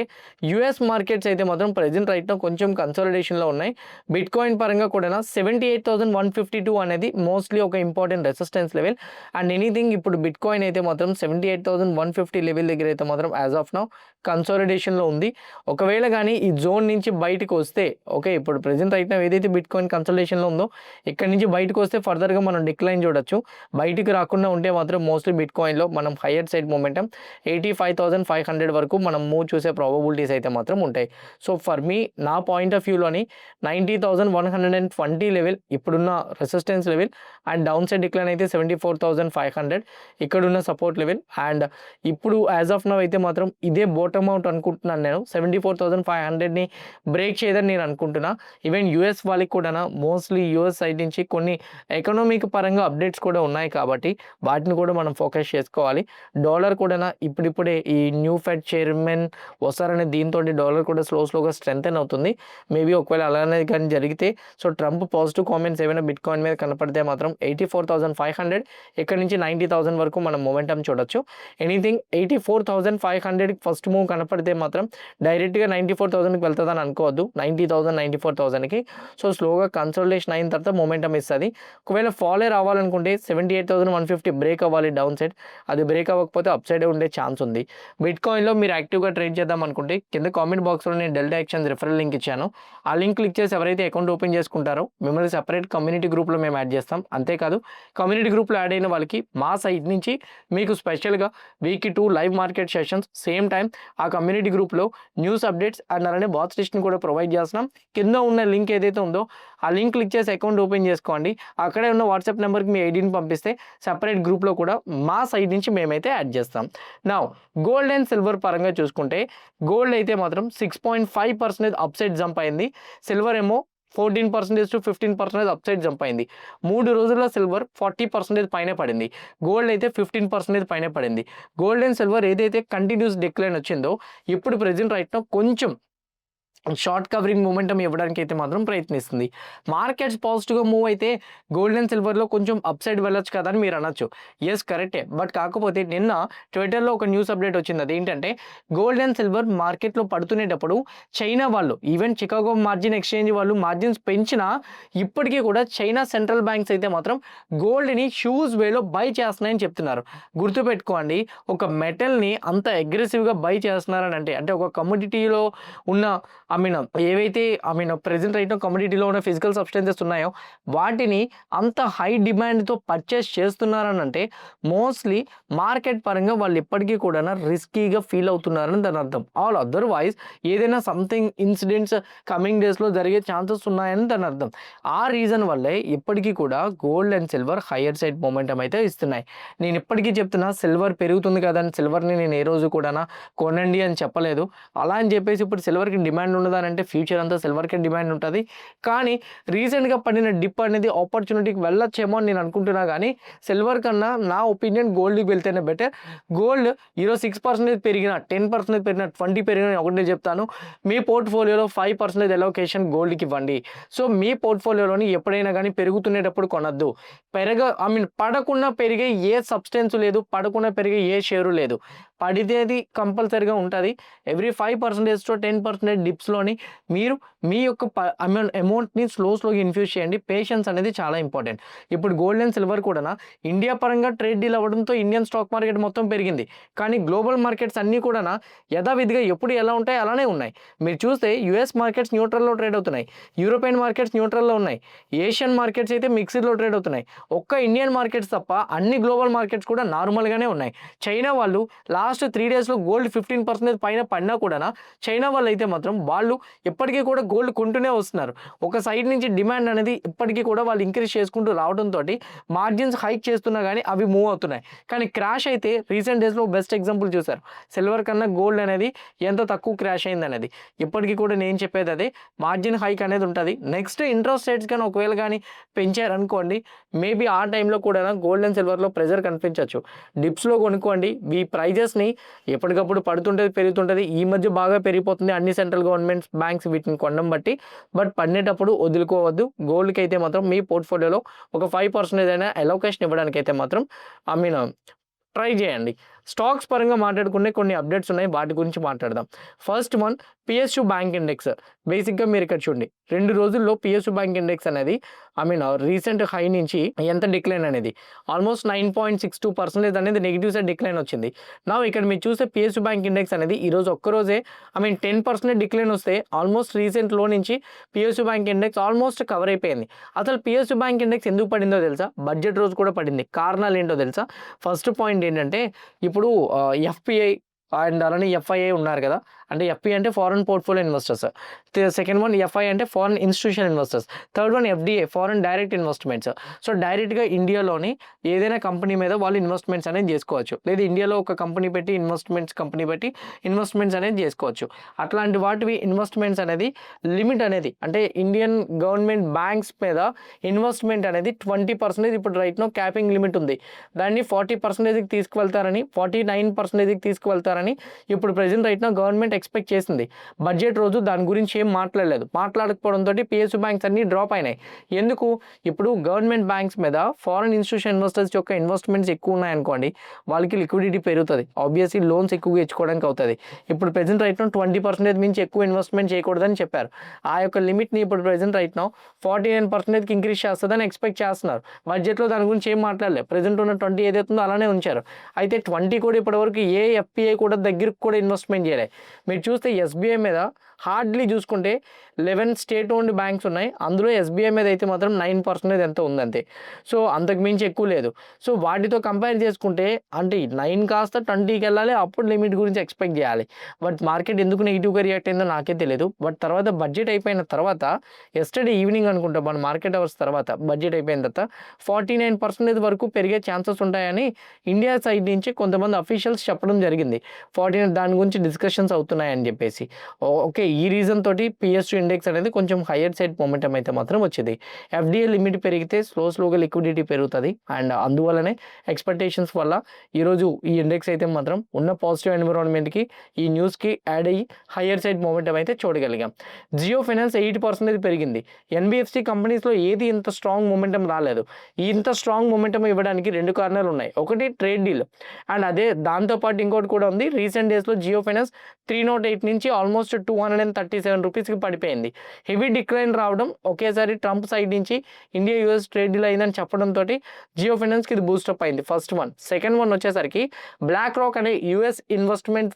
యుఎస్ మార్కెట్స్ అయితే మాత్రం ప్రెజెంట్ రైట్ కొంచెం కన్సాలిడేషన్లో ఉన్నాయి. బిట్ కాయిన్ పరంగా కూడా 78,152 అనేది మోస్ట్లీ ఒక important resistance level. And anything ఇప్పుడు బిట్ కాయిన్ అయితే మాత్రం 78,150 లెవెల్ దగ్గర అయితే మాత్రం యాజ్ ఆఫ్ నౌ కన్సాలిడేషన్లో ఉంది. ఒకవేళ కానీ ఈ జోన్ నుంచి బయటకు వస్తే ఓకే, ఇప్పుడు ప్రెజెంట్ రైట్ ఏదైతే బిట్ కాయిన్ కన్సల్టేషన్లో ఉందో ఇక్కడ నుంచి బయటకు వస్తే ఫర్దర్గా మనం డిక్లైన్ చూడొచ్చు. బయటికి రాకుండా ఉంటే మాత్రం మోస్ట్లీ బిట్ కాయిన్లో మనం హయ్యర్ సైడ్ మొమెంటం 85,500 వరకు మనం మూవ్ చూసే ప్రాబబిలిటీస్ అయితే మాత్రం ఉంటాయి. సో ఫర్ మీ నా పాయింట్ ఆఫ్ వ్యూలోని 90,120 లెవెల్ ఇప్పుడున్న resistance level and down side decline అయితే 74,500 ఇక్కడున్న సపోర్ట్ లెవెల్. అండ్ ఇప్పుడు యాజ్ ఆఫ్ నౌ అయితే మాత్రం ఇదే బాటమ్ అవుట్ అనుకుంటున్నాను నేను. 74,500ని బ్రేక్ చేయదని నేను అనుకుంటున్నా. ఈవెన్ యూఎస్ వాళ్ళకి కూడా మోస్ట్లీ యూఎస్ సైడ్ నుంచి కొన్ని ఎకనామిక్ పరంగా అప్డేట్స్ కూడా ఉన్నాయి కాబట్టి వాటిని కూడా మనం ఫోకస్ చేసుకోవాలి. డాలర్ కూడా ఇప్పుడిప్పుడే ఈ న్యూ ఫెడ్ చైర్మన్ వస్తారనే దీంతో డాలర్ కూడా స్లోగా స్ట్రెంథెన్ అవుతుంది. మేబీ ఒకవేళ అలానే కానీ జరిగితే సో ట్రంప్ పాజిటివ్ కామెంట్స్ ఏమైనా బిట్ కాయిన్ మీద కనపడితే మాత్రం 84,500 ఇక్కడ నుంచి 90,000 వరకు మనం మొమెంటం చూడొచ్చు. ఎనీథింగ్ 84,500 ఫస్ట్ మూవ్ కనపడితే మాత్రం డైరెక్ట్గా 94,000కి వెళ్తుందని అనుకోవద్దు. 90,000, 94,000కి సో స్లోగా కన్సల్టేషన్ అయిన తర్వాత మొమెంటం ఇస్తుంది. ఒకవేళ ఫాలే రావాలనుకుంటే 78,150 బ్రేక్ అవ్వాలి డౌన్ సైడ్. అది బ్రేక్ అవ్వకపోతే అప్ సైడే ఉండే ఛాన్స్ ఉంది. బిట్ కాయిన్లో మీరు యాక్టివ్గా ట్రేడ్ చేద్దాం అనుకుంటే కింద కామెంట్ బాక్స్లో నేను డెల్టా ఎక్స్చేంజ్ రిఫరల్ లింక్ ఇచ్చాను. ఆ లింక్ క్లిక్ చేసి ఎవరైతే అకౌంట్ ఓపెన్ చేసుకుంటారో మిమ్మల్ని సెపరేట్ కమ్యూనిటీ గ్రూప్లో మేము యాడ్ చేస్తాం. అంతేకాదు కమ్యూనిటీ గ్రూప్లో యాడ్ అయిన వాళ్ళకి మా సైడ్ నుంచి మీకు స్పెషల్గా వీక్కి 2 live market sessions, same time ఆ కమ్యూనిటీ గ్రూప్లో న్యూస్ అప్డేట్స్ అండ్ అలానే బాక్స్ లిస్ట్ని కూడా ప్రొవైడ్ చేస్తున్నాం. కింద ఉన్న లింక్ ఏదైతే ఉందో ఆ లింక్ క్లిక్ చేసి అకౌంట్ ఓపెన్ చేసుకోండి. అక్కడే ఉన్న వాట్సాప్ నెంబర్కి మీ ఐడిని పంపిస్తే సెపరేట్ గ్రూప్లో కూడా మా సైడ్ నుంచి మేమైతే యాడ్ చేస్తాం. నౌ గోల్డ్ అండ్ సిల్వర్ పరంగా చూసుకుంటే గోల్డ్ అయితే మాత్రం 6.5% అప్ సైడ్ జంప్ అయింది. సిల్వర్ ఏమో 14% to 15% అప్ సైడ్ జంప్ అయింది. 3 రోజుల్లో సిల్వర్ 40% పైనే పడింది. గోల్డ్ అయితే 15% పైనే పడింది. గోల్డ్ అండ్ సిల్వర్ ఏదైతే కంటిన్యూస్ డిక్లైన్ వచ్చిందో ఇప్పుడు ప్రెజెంట్ రైట్ నౌ కొంచెం షార్ట్ కవరింగ్ మూమెంటం ఇవ్వడానికి అయితే మాత్రం ప్రయత్నిస్తుంది. మార్కెట్స్ పాజిటివ్గా మూవ్ అయితే గోల్డ్ అండ్ సిల్వర్లో కొంచెం అప్ సైడ్ వెళ్ళొచ్చు కదా అని మీరు అనొచ్చు. ఎస్ కరెక్టే. బట్ కాకపోతే నిన్న ట్విట్టర్లో ఒక న్యూస్ అప్డేట్ వచ్చింది. అదేంటంటే గోల్డ్ అండ్ సిల్వర్ మార్కెట్లో పడుతునేటప్పుడు చైనా వాళ్ళు ఈవెన్ చికాగో మార్జిన్ ఎక్స్చేంజ్ వాళ్ళు మార్జిన్స్ పెంచినా ఇప్పటికీ కూడా చైనా సెంట్రల్ బ్యాంక్స్ అయితే మాత్రం గోల్డ్ని షూస్ వేలో బై చేస్తున్నాయని చెప్తున్నారు. గుర్తుపెట్టుకోండి, ఒక మెటల్ని అంత అగ్రెసివ్గా బై చేస్తున్నారని అంటే ఒక కమోడిటీలో ఉన్న ఏవైతే ప్రెజెంట్ రైట్ కమోడిటీలో ఉన్న ఫిజికల్ సబ్స్టెన్సెస్ ఉన్నాయో వాటిని అంత హై డిమాండ్తో పర్చేస్ చేస్తున్నారని అంటే మోస్ట్లీ మార్కెట్ పరంగా వాళ్ళు ఎప్పటికీ కూడా రిస్కీగా ఫీల్ అవుతున్నారని దాని అర్థం. ఆల్ అదర్వైజ్ ఏదైనా సంథింగ్ ఇన్సిడెంట్స్ కమింగ్ డేస్లో జరిగే ఛాన్సెస్ ఉన్నాయని దాని అర్థం. ఆ రీజన్ వల్లే ఇప్పటికీ కూడా gold and silver higher side momentum అయితే ఇస్తున్నాయి. నేను ఇప్పటికీ చెప్తున్నా సిల్వర్ పెరుగుతుంది కదా అని సిల్వర్ని నేను ఏ రోజు కూడా కొనండి అని చెప్పలేదు. అలా అని చెప్పేసి ఇప్పుడు సిల్వర్కి డిమాండ్ ఉన్నదని అంటే ఫ్యూచర్ అంతా సిల్వర్కే డిమాండ్ ఉంటుంది. కానీ రీసెంట్గా పడిన డిప్ అనేది ఆపర్చునిటీకి వెళ్ళొచ్చేమో అని నేను అనుకుంటున్నా. కానీ సిల్వర్ కన్నా నా ఒపీనియన్ గోల్డ్కి వెళ్తేనే బెటర్. గోల్డ్ ఈరోజు 6% పెరిగిన, 10% పెరిగిన, 20 పెరిగిన ఒకటే చెప్తాను, మీ పోర్ట్ఫోలియోలో 5% ఎలోకేషన్ గోల్డ్కి ఇవ్వండి. సో మీ పోర్ట్ఫోలియోలోని ఎప్పుడైనా కానీ పెరుగుతునేటప్పుడు కొనద్దు. పడకుండా పెరిగే ఏ సబ్స్టెన్స్ లేదు, పడకుండా పెరిగే ఏ షేరు లేదు. పడితేది కంపల్సరీగా ఉంటుంది. ఎవ్రీ 5% టు 10% డిప్స్లోని మీరు మీ యొక్క అమౌంట్ని స్లోగా ఇన్ఫ్యూజ్ చేయండి. పేషెన్స్ అనేది చాలా ఇంపార్టెంట్. ఇప్పుడు గోల్డ్ అండ్ సిల్వర్ కూడా ఇండియా పరంగా ట్రేడ్ డీల్ అవ్వడంతో ఇండియన్ స్టాక్ మార్కెట్ మొత్తం పెరిగింది. కానీ గ్లోబల్ మార్కెట్స్ అన్నీ కూడా యథావిధిగా ఎప్పుడు ఎలా ఉంటాయి అలానే ఉన్నాయి. మీరు చూస్తే యుఎస్ మార్కెట్స్ న్యూట్రల్లో ట్రేడ్ అవుతున్నాయి, యూరోపియన్ మార్కెట్స్ న్యూట్రల్లో ఉన్నాయి, ఏషియన్ మార్కెట్స్ అయితే మిక్స్డ్లో ట్రేడ్ అవుతున్నాయి. ఒక్క ఇండియన్ మార్కెట్స్ తప్ప అన్ని గ్లోబల్ మార్కెట్స్ కూడా నార్మల్గానే ఉన్నాయి. చైనా వాళ్ళు లాస్ట్ 3 డేస్లో గోల్డ్ 15% పైన పడినా కూడా చైనా వాళ్ళు అయితే మాత్రం వాళ్ళు ఎప్పటికీ కూడా గోల్డ్ కొంటూనే వస్తున్నారు. ఒక సైడ్ నుంచి డిమాండ్ అనేది ఇప్పటికీ కూడా వాళ్ళు ఇంక్రీజ్ చేసుకుంటూ రావడంతో మార్జిన్స్ హైక్ చేస్తున్నా కానీ అవి మూవ్ అవుతున్నాయి. కానీ క్రాష్ అయితే రీసెంట్ డేస్లో బెస్ట్ ఎగ్జాంపుల్ చూసారు. సిల్వర్ కన్నా గోల్డ్ అనేది ఎంత తక్కువ క్రాష్ అయింది అనేది. ఇప్పటికీ కూడా నేను చెప్పేది అదే, మార్జిన్ హైక్ అనేది ఉంటుంది. నెక్స్ట్ ఇంట్రెస్ట్ రేట్స్ కానీ ఒకవేళ కానీ పెంచారనుకోండి, మేబీ ఆ టైంలో కూడా గోల్డ్ అండ్ సిల్వర్లో ప్రెజర్ కనిపించవచ్చు. డిప్స్లో కొనుక్కోండి. ఈ ప్రైజెస్ని ఎప్పటికప్పుడు పడుతుంటుంది, పెరుగుతుంటుంది. ఈ మధ్య బాగా పెరిగిపోతుంది అన్ని సెంట్రల్ గవర్నమెంట్స్, బ్యాంక్స్ వీటిని కొనడం బట్టి. బట్ పడినప్పుడు వదులుకోవద్దు. గోల్డ్కి అయితే మాత్రం మీ పోర్ట్ఫోలియోలో ఒక 5% అయినా అలోకేషన్ ఇవ్వడానికి అయితే మాత్రం ట్రై చేయండి. స్టాక్స్ పరంగా మాట్లాడుకునే కొన్ని అప్డేట్స్ ఉన్నాయి, వాటి గురించి మాట్లాడదాం. First one PSU bank index. బేసిక్గా మీరు ఇక్కడ చూడండి, 2 రోజుల్లో పిఎస్యు బ్యాంక్ ఇండెక్స్ అనేది రీసెంట్ హై నుంచి ఎంత డిక్లైన్ అనేది ఆల్మోస్ట్ 9.62% అనేది నెగిటివ్ సైడ్ డిక్లైన్ వచ్చింది. నా ఇక్కడ మీరు చూస్తే పిఎస్యు బ్యాంక్ ఇండెక్స్ అనేది ఈరోజు ఒక్కరోజే 10% డిక్లైన్ వస్తే ఆల్మోస్ట్ రీసెంట్ లో నుంచి PSU bank index almost cover అయిపోయింది. అసలు పిఎస్యు బ్యాంక్ ఇండెక్స్ ఎందుకు పడిందో తెలుసా? బడ్జెట్ రోజు కూడా పడింది. కారణాలు ఏంటో తెలుసా? ఫస్ట్ పాయింట్ ఏంటంటే, ఇప్పుడు ఎఫ్పిఐ అండ్ అలానే ఎఫ్ఐఐ ఉన్నారు కదా. అంటే ఎఫ్ఐ అంటే foreign portfolio investors, second one FI అంటే foreign institution investors, third one FDI foreign direct investments. So డైరెక్ట్గా ఇండియాలోని ఏదైనా కంపెనీ మీద వాళ్ళు ఇన్వెస్ట్మెంట్స్ అనేది చేసుకోవచ్చు, లేదా ఇండియాలో ఒక కంపెనీ పెట్టి ఇన్వెస్ట్మెంట్స్ అనేది చేసుకోవచ్చు. అట్లాంటి వాటివి ఇన్వెస్ట్మెంట్స్ అనేది లిమిట్ అనేది, అంటే ఇండియన్ గవర్నమెంట్ బ్యాంక్స్ మీద ఇన్వెస్ట్మెంట్ అనేది 20% ఇప్పుడు రైట్ నో క్యాపింగ్ లిమిట్ ఉంది. దాన్ని 40%కి తీసుకువెళ్తారని, 49%కి తీసుకువెళ్తారని ఇప్పుడు present right now government expect చేసింది. బడ్జెట్ రోజు దాని గురించి ఏం మాట్లాడకపోవడంతో పిఎస్యు బ్యాంక్స్ అన్ని డ్రాప్ అయినాయి. ఎందుకు? ఇప్పుడు గవర్నమెంట్ బ్యాంక్స్ మీద ఫారెన్ ఇన్స్టిట్యూషన్ ఇన్వెస్టర్స్ యొక్క ఇన్వెస్ట్మెంట్స్ ఎక్కువ ఉన్నాయనుకోండి, వాళ్ళకి లిక్విడిటీ పెరుగుతుంది, ఆబ్వియస్లీ లోన్స్ ఎక్కువగా ఇచ్చుకోవడానికి అవుతుంది. ఇప్పుడు ప్రెజెంట్ రైట్ నో 20% మించి ఎక్కువ ఇన్వెస్ట్మెంట్ చేయకూడదని చెప్పారు. ఆ యొక్క లిమిట్ని ఇప్పుడు ప్రెజెంట్ రైట్ నో 49%కి ఇంక్రీజ్ చేస్తుందని ఎక్స్పెక్ట్ చేస్తున్నారు. బడ్జెట్లో దాని గురించి ఏం మాట్లాడలేదు. ప్రెజెంట్ ఉన్న 20 ఏదైతుందో అలానే ఉంచారు. అయితే 20 కూడా ఇప్పటివరకు ఏ ఎఫ్పిఐ కూడా దగ్గరికి కూడా ఇన్వెస్ట్మెంట్ చేయలేదు. మీరు చూస్తే ఎస్బీఐ మీద హార్డ్లీ చూసుకుంటే 11 స్టేట్ ఓన్డ్ బ్యాంక్స్ ఉన్నాయి. అందులో ఎస్బీఐ మీద అయితే మాత్రం 9% ఎంత ఉందంతే. సో అంతకు మించి ఎక్కువ లేదు. సో వాటితో కంపేర్ చేసుకుంటే అంటే 9 కాస్త 20కి వెళ్ళాలి, అప్పుడు లిమిట్ గురించి ఎక్స్పెక్ట్ చేయాలి. బట్ మార్కెట్ ఎందుకు నెగిటివ్గా రియాక్ట్ అయిందో నాకే తెలియదు. బట్ తర్వాత బడ్జెట్ అయిపోయిన తర్వాత ఎస్టర్డే ఈవినింగ్ అనుకుంటా, మన మార్కెట్ అవర్స్ తర్వాత బడ్జెట్ అయిపోయిన తర్వాత 49% వరకు పెరిగే ఛాన్సెస్ ఉంటాయని ఇండియా సైడ్ నుంచి కొంతమంది అఫీషియల్స్ చెప్పడం జరిగింది. 49 దాని గురించి డిస్కషన్స్ అవుతున్నాయని చెప్పేసి. ఓకే, ఈ రీజన్ తోటి పిఎస్యు ఇండెక్స్ అనేది కొంచెం హయ్యర్ సైడ్ మొమెంటం అయితే మాత్రం వచ్చింది. ఎఫ్డిఐ లిమిట్ పెరిగితే స్లోగా లిక్విడిటీ పెరుగుతుంది, అండ్ అందువల్లనే ఎక్స్పెక్టేషన్స్ వల్ల ఈరోజు ఈ ఇండెక్స్ అయితే మాత్రం ఉన్న పాజిటివ్ ఎన్విరాన్మెంట్కి ఈ న్యూస్కి యాడ్ అయ్యి హయ్యర్ సైడ్ మొమెంటం అయితే చూడగలిగాం. జియో ఫైనాన్స్ 8% పెరిగింది. ఎన్బిఎఫ్సి కంపెనీస్లో ఏది ఇంత స్ట్రాంగ్ మొమెంటం రాలేదు. ఇంత స్ట్రాంగ్ మొమెంటం ఇవ్వడానికి 2 కారణాలు ఉన్నాయి. ఒకటి ట్రేడ్ డీల్, అండ్ అదే దాంతోపాటు ఇంకోటి కూడా ఉంది. రీసెంట్ డేస్లో జియో ఫైనాన్స్ 308 నుంచి ఆల్మోస్ట్ 237 రూపీస్కి పడిపోయింది. హెవీ డిక్లైన్ రావడం, ఒకేసారి ట్రంప్ సైడ్ నుంచి ఇండియా యూఎస్ ట్రేడ్ డీల్ అయిందని చెప్పడంతో జియో ఫైనాన్స్కి ఇది బూస్టప్ అయింది. First one. సెకండ్ వన్ వచ్చేసరికి బ్లాక్ రాక్ అనే యూఎస్ ఇన్వెస్ట్మెంట్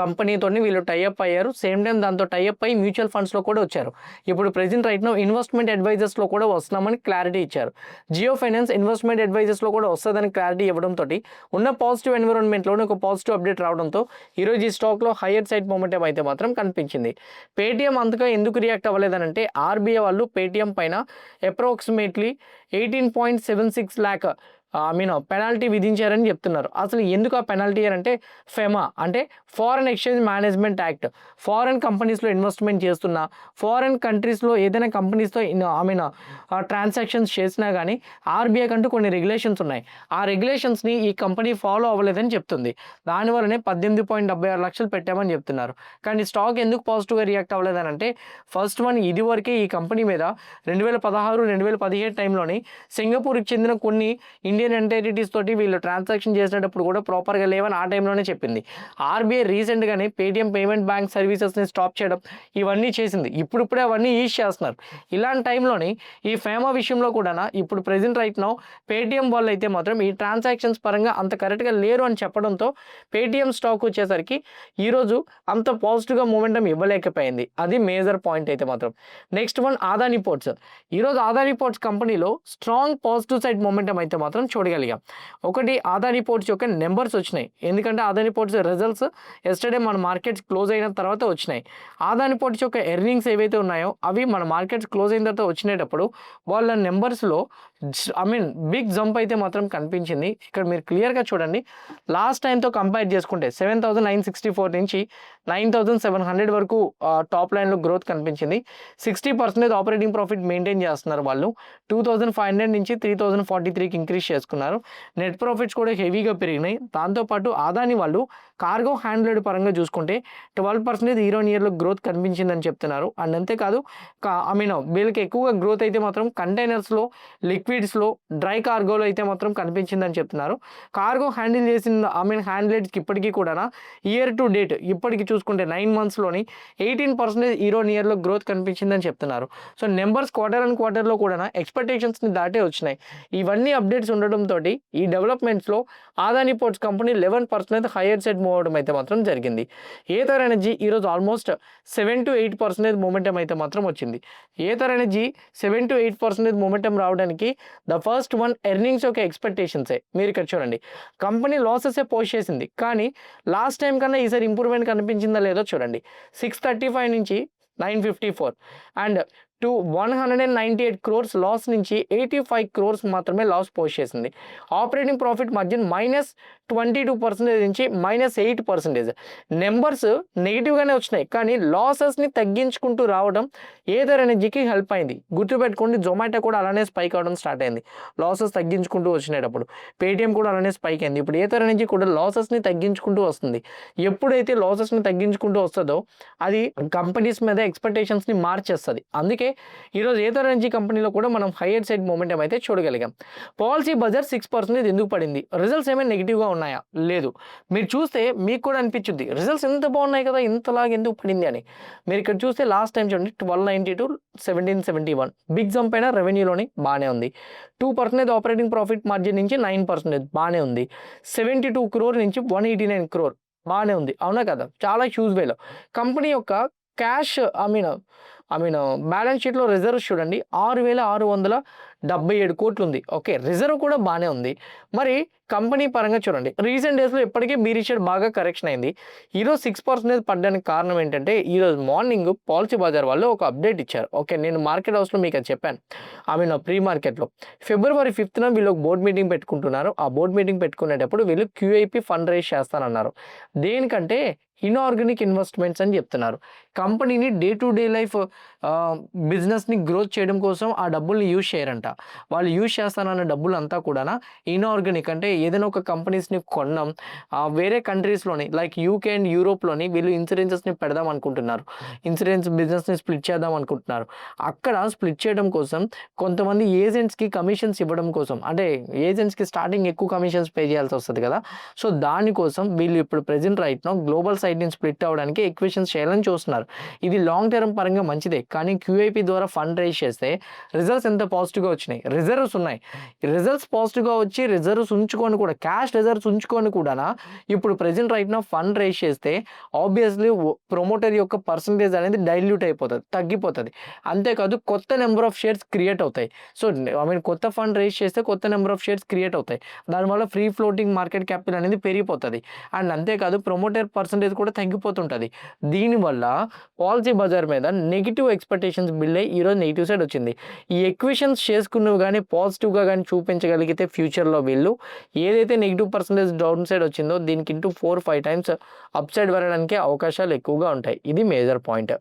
కంపెనీతో వీళ్ళు టైఅప్ అయ్యారు. సేమ్ టైం దాంతో టైఅప్ అయ్యి మ్యూచువల్ ఫండ్స్లో కూడా వచ్చారు. ఇప్పుడు ప్రెజెంట్ రైట్ నో ఇన్వెస్ట్మెంట్ అడ్వైజర్స్లో కూడా వస్తున్నామని క్లారిటీ ఇచ్చారు. జియో ఫైనాన్స్ ఇన్వెస్ట్మెంట్ అడ్వైజర్స్లో కూడా వస్తుందని క్లారిటీ ఇవ్వడంతో ఉన్న పాజిటివ్ ఎన్విరాన్మెంట్లోనే ఒక పాజిటివ్ అప్డేట్ రావడంతో ఈరోజు ఈ స్టాక్లో హైయర్ సైడ్ మొమెంటం అయితే మాత్రం కనిపించింది. పేటీఎం అంతగా ఎందుకు రియాక్ట్ అవ్వలేదనంటే, ఆర్బీఐ వాళ్ళు పేటీఎం పైన అప్రాక్సిమేట్లీ 18.76 lakh పెనాల్టీ విధించారని చెప్తున్నారు. అసలు ఎందుకు ఆ పెనాల్టీ అంటే ఫెమా అంటే foreign exchange management act. Foreign కంపెనీస్లో ఇన్వెస్ట్మెంట్ చేస్తున్నా, ఫారెన్ కంట్రీస్లో ఏదైనా కంపెనీస్తో ట్రాన్సాక్షన్స్ చేసినా కానీ ఆర్బీఐ కంటూ కొన్ని రెగ్యులేషన్స్ ఉన్నాయి. ఆ రెగ్యులేషన్స్ని ఈ కంపెనీ ఫాలో అవ్వలేదని చెప్తుంది. దానివల్లనే 18.76 లక్షలు పెట్టామని చెప్తున్నారు. కానీ స్టాక్ ఎందుకు పాజిటివ్గా రియాక్ట్ అవ్వలేదని అంటే ఫస్ట్ వన్ ఇదివరకే ఈ కంపెనీ మీద 2016-2017 టైంలోని సింగపూర్కి చెందిన కొన్ని ఇండియన్ ఎంటిటీస్ తోటి వీళ్ళు ట్రాన్సాక్షన్ చేసినప్పుడు కూడా ప్రాపర్గా లేవని ఆ టైంలోనే చెప్పింది. ఆర్బీఐ రీసెంట్గానే పేటీఎం పేమెంట్ బ్యాంక్ సర్వీసెస్ని స్టాప్ చేయడం ఇవన్నీ చేసింది. ఇప్పుడిప్పుడే అవన్నీ యూజ్ చేస్తున్నారు. ఇలాంటి టైంలోని ఈ ఫేమా విషయంలో కూడా ఇప్పుడు ప్రెజెంట్ రైట్ నౌ పేటీఎం వాళ్ళు అయితే మాత్రం ఈ ట్రాన్సాక్షన్స్ పరంగా అంత కరెక్ట్గా లేరు అని చెప్పడంతో పేటీఎం స్టాక్ వచ్చేసరికి ఈరోజు అంత పాజిటివ్గా మూమెంటం ఇవ్వలేకపోయింది. అది మేజర్ పాయింట్ అయితే మాత్రం. Next one Adani ports. ఈరోజు అదానీ పోర్ట్స్ కంపెనీలో స్ట్రాంగ్ పాజిటివ్ సైడ్ మూమెంటం అయితే మాత్రం చూడగలిగాం. ఒకటి అదానీ పోర్ట్స్ యొక్క నెంబర్స్ వచ్చినాయి. ఎందుకంటే అదానీ పోర్ట్స్ రిజల్ట్స్ ఎస్టర్డే మన మార్కెట్స్ క్లోజ్ అయిన తర్వాత వచ్చినాయి. అదానీ పోర్ట్స్ యొక్క ఎర్నింగ్స్ ఏవైతే ఉన్నాయో అవి మన మార్కెట్స్ క్లోజ్ అయిన తర్వాత వచ్చినప్పుడు వాళ్ళ నెంబర్స్లో బిగ్ జంప్ అయితే మాత్రం కనిపించింది. ఇక్కడ మీరు క్లియర్గా చూడండి. లాస్ట్ టైంతో కంపేర్ చేసుకుంటే 7,964 నుంచి 9,700 వరకు టాప్ లైన్లో గ్రోత్ కనిపించింది. 60% ఆపరేటింగ్ ప్రాఫిట్ మెయింటైన్ చేస్తున్నారు వాళ్ళు. 2,500 నుంచి 3,043కి ఇంక్రీజ్ చేసుకున్నారు. నెట్ ప్రాఫిట్స్ కూడా హెవీగా పెరిగినాయి. దాంతోపాటు అదానీ వాళ్ళు కార్గో హ్యాండ్లెడ్ పరంగా చూసుకుంటే 12% ఇయర్ గ్రోత్ కనిపించిందని చెప్తున్నారు. అండ్ అంతేకాదు వీళ్ళకి ఎక్కువగా గ్రోత్ అయితే మాత్రం కంటైనర్స్లో, లిక్విడ్స్లో, డ్రై కార్గోలో అయితే మాత్రం కనిపించిందని చెప్తున్నారు. కార్గో హ్యాండిల్ చేసిన హ్యాండ్లెడ్స్కి ఇప్పటికీ కూడా ఇయర్ టు డేట్ ఇప్పటికి చూసుకుంటే 9 monthsలోని 18% ఇయర్లో గ్రోత్ కనిపించిందని చెప్తున్నారు. సో నెంబర్స్ క్వార్టర్ అండ్ క్వార్టర్లో కూడా ఎక్స్పెక్టేషన్స్ని దాటే వచ్చినాయి. ఇవన్నీ అప్డేట్స్ ఉండడంతో ఈ డెవలప్మెంట్స్లో Adani ports company 11% higher side move అవడం అయితే మాత్రం జరిగింది. ఏథర్ ఎనర్జీ ఈరోజు ఆల్మోస్ట్ 7 to 8% మూమెంటం అయితే మాత్రం వచ్చింది. ఏథర్ ఎనర్జీ 7 to 8% మూమెంటం రావడానికి ద ఫస్ట్ వన్ ఎర్నింగ్స్ యొక్క ఎక్స్పెక్టేషన్సే. మీరు ఇక్కడ చూడండి, కంపెనీ లాసెసే పోస్ట్ చేసింది, కానీ లాస్ట్ టైం కన్నా ఈసారి ఇంప్రూవ్మెంట్ కనిపించిందా లేదో చూడండి. 635 నుంచి 954 అండ్ 198 crores లాస్ నుంచి 85 crores మాత్రమే లాస్ పోస్ట్ చేసింది. ఆపరేటింగ్ ప్రాఫిట్ మార్జిన్ -22% నుంచి -8%. నెంబర్స్ నెగిటివ్గానే వచ్చినాయి, కానీ లాసెస్ని తగ్గించుకుంటూ రావడం ఏథర్ ఎనర్జీకి హెల్ప్ అయింది. గుర్తుపెట్టుకోండి, జొమాటో కూడా అలానే స్పైక్ అవడం స్టార్ట్ అయింది లాసెస్ తగ్గించుకుంటూ వచ్చినప్పుడు. పేటీఎం కూడా అలానే స్పైక్ అయింది. ఇప్పుడు ఏథర్ ఎనర్జీ కూడా లాసెస్ని తగ్గించుకుంటూ వస్తుంది. ఎప్పుడైతే లాసెస్ని తగ్గించుకుంటూ వస్తుందో అది కంపెనీస్ మీద ఎక్స్పెక్టేషన్స్ని మార్చేస్తుంది. అందుకే ఈరోజు ఏథర్ ఎనర్జీ కంపెనీలో కూడా మనం హైయర్ సైడ్ మూమెంటం అయితే చూడగలిగాం. పాలసీ బజార్ 6% ఎందుకు పడింది? రిజల్ట్స్ ఏమైనా నెగిటివ్గా ఉన్నాయా? లేదు. మీరు చూస్తే మీకు కూడా అనిపించుద్ది రిజల్ట్స్ ఎంత బాగున్నాయి కదా, ఇంతలాగా ఎందుకు పడింది అని. మీరు ఇక్కడ చూస్తే లాస్ట్ టైం చూడండి 1290 to 1771 బిగ్ జంప్ అయినా రెవెన్యూలోని బాగానే ఉంది. 2% ఆపరేటింగ్ ప్రాఫిట్ మార్జిన్ నుంచి 9% బాగానే ఉంది. 72 crore నుంచి 189 crore బాగానే ఉంది, అవునా కదా? చాలా హ్యూజ్ వేలో కంపెనీ యొక్క క్యాష్ బ్యాలెన్స్ షీట్లో రిజర్వ్స్ చూడండి 6,677 కోట్లు ఉంది. ఓకే, రిజర్వ్ కూడా బాగానే ఉంది. మరి కంపెనీ పరంగా చూడండి, రీసెంట్ డేస్లో ఇప్పటికే బీరీ షేర్ బాగా కరెక్షన్ అయింది. ఈరోజు 6% పడడానికి కారణం ఏంటంటే ఈరోజు మార్నింగ్ పాలసీ బజార్ వాళ్ళు ఒక అప్డేట్ ఇచ్చారు. ఓకే, నేను మార్కెట్ హౌస్లో మీకు అది చెప్పాను. ప్రీ మార్కెట్లో February 5th వీళ్ళు ఒక బోర్డ్ మీటింగ్ పెట్టుకుంటున్నారు. ఆ బోర్డ్ మీటింగ్ పెట్టుకునేటప్పుడు వీళ్ళు QIP ఫండ్ రైజ్ చేస్తానన్నారు. దేనికంటే ఇన్ఆర్గానిక్ ఇన్వెస్ట్మెంట్స్ అని చెప్తున్నారు. కంపెనీని డే టు డే లైఫ్ బిజినెస్ని గ్రోత్ చేయడం కోసం ఆ డబ్బుల్ని యూజ్ చేయరంట. వాళ్ళు యూజ్ చేస్తానన్న డబ్బులు అంతా కూడా ఇన్ఆర్గానిక్ అంటే ఏదైనా ఒక కంపెనీస్ని కొనడం, వేరే కంట్రీస్లోని లైక్ UK అండ్ యూరోప్లోని వీళ్ళు ఇన్సూరెన్సెస్ని పెడదాం అనుకుంటున్నారు. ఇన్సూరెన్స్ బిజినెస్ని స్ప్లిట్ చేద్దాం అనుకుంటున్నారు. అక్కడ స్ప్లిట్ చేయడం కోసం కొంతమంది ఏజెంట్స్కి కమిషన్స్ ఇవ్వడం కోసం, అంటే ఏజెంట్స్కి స్టార్టింగ్ ఎక్కువ కమిషన్స్ పే చేయాల్సి వస్తుంది కదా. సో దానికోసం వీళ్ళు ఇప్పుడు present right now global side నుంచి స్ప్లిట్ అవ్వడానికి ఎక్విషన్స్ చేయాలని చూస్తున్నారు. ఇది లాంగ్ టర్మ్ పరంగా మంచిదే, కానీ QIP ద్వారా ఫండ్ రైజ్ చేస్తే రిజల్ట్స్ ఎంత పాజిటివ్గా వచ్చినాయి. రిజర్వ్స్ ఉన్నాయి, రిజల్ట్స్ పాజిటివ్గా వచ్చి రిజర్వ్స్ ఉంచుకొని కూడా, క్యాష్ రిజర్వ్స్ ఉంచుకొని కూడా ఇప్పుడు ప్రెజెంట్ రైట్ నా ఫండ్ రైజ్ చేస్తే ఆబ్వియస్లీ ప్రమోటర్ యొక్క పర్సంటేజ్ అనేది డైల్యూట్ అయిపోతుంది, తగ్గిపోతుంది. అంతేకాదు కొత్త నెంబర్ ఆఫ్ షేర్స్ క్రియేట్ అవుతాయి. సో కొత్త ఫండ్ రైజ్ చేస్తే కొత్త నెంబర్ ఆఫ్ షేర్స్ క్రియేట్ అవుతాయి. దానివల్ల ఫ్రీ ఫ్లోటింగ్ మార్కెట్ క్యాపిటల్ అనేది పెరిగిపోతుంది. అండ్ అంతేకాదు ప్రమోటర్ పర్సంటేజ్ అనేది కూడా తగ్గిపోతుంటుంది. దీనివల్ల పాలసీ బజార్ మీద నెగిటివ్ ఎక్స్పెక్టేషన్స్ బిల్డ్ అయ్యి ఈరోజు నెగిటివ్ సైడ్ వచ్చింది. ఈ ఎక్విషన్స్ చేసుకున్నవి కానీ పాజిటివ్గా కానీ చూపించగలిగితే ఫ్యూచర్లో వీళ్ళు ఏదైతే నెగిటివ్ పర్సెంటేజ్ డౌన్ సైడ్ వచ్చిందో దీనికి ఇంటూ 4-5 టైమ్స్ అప్ సైడ్ వెళ్ళడానికి అవకాశాలు ఎక్కువగా ఉంటాయి. ఇది major point.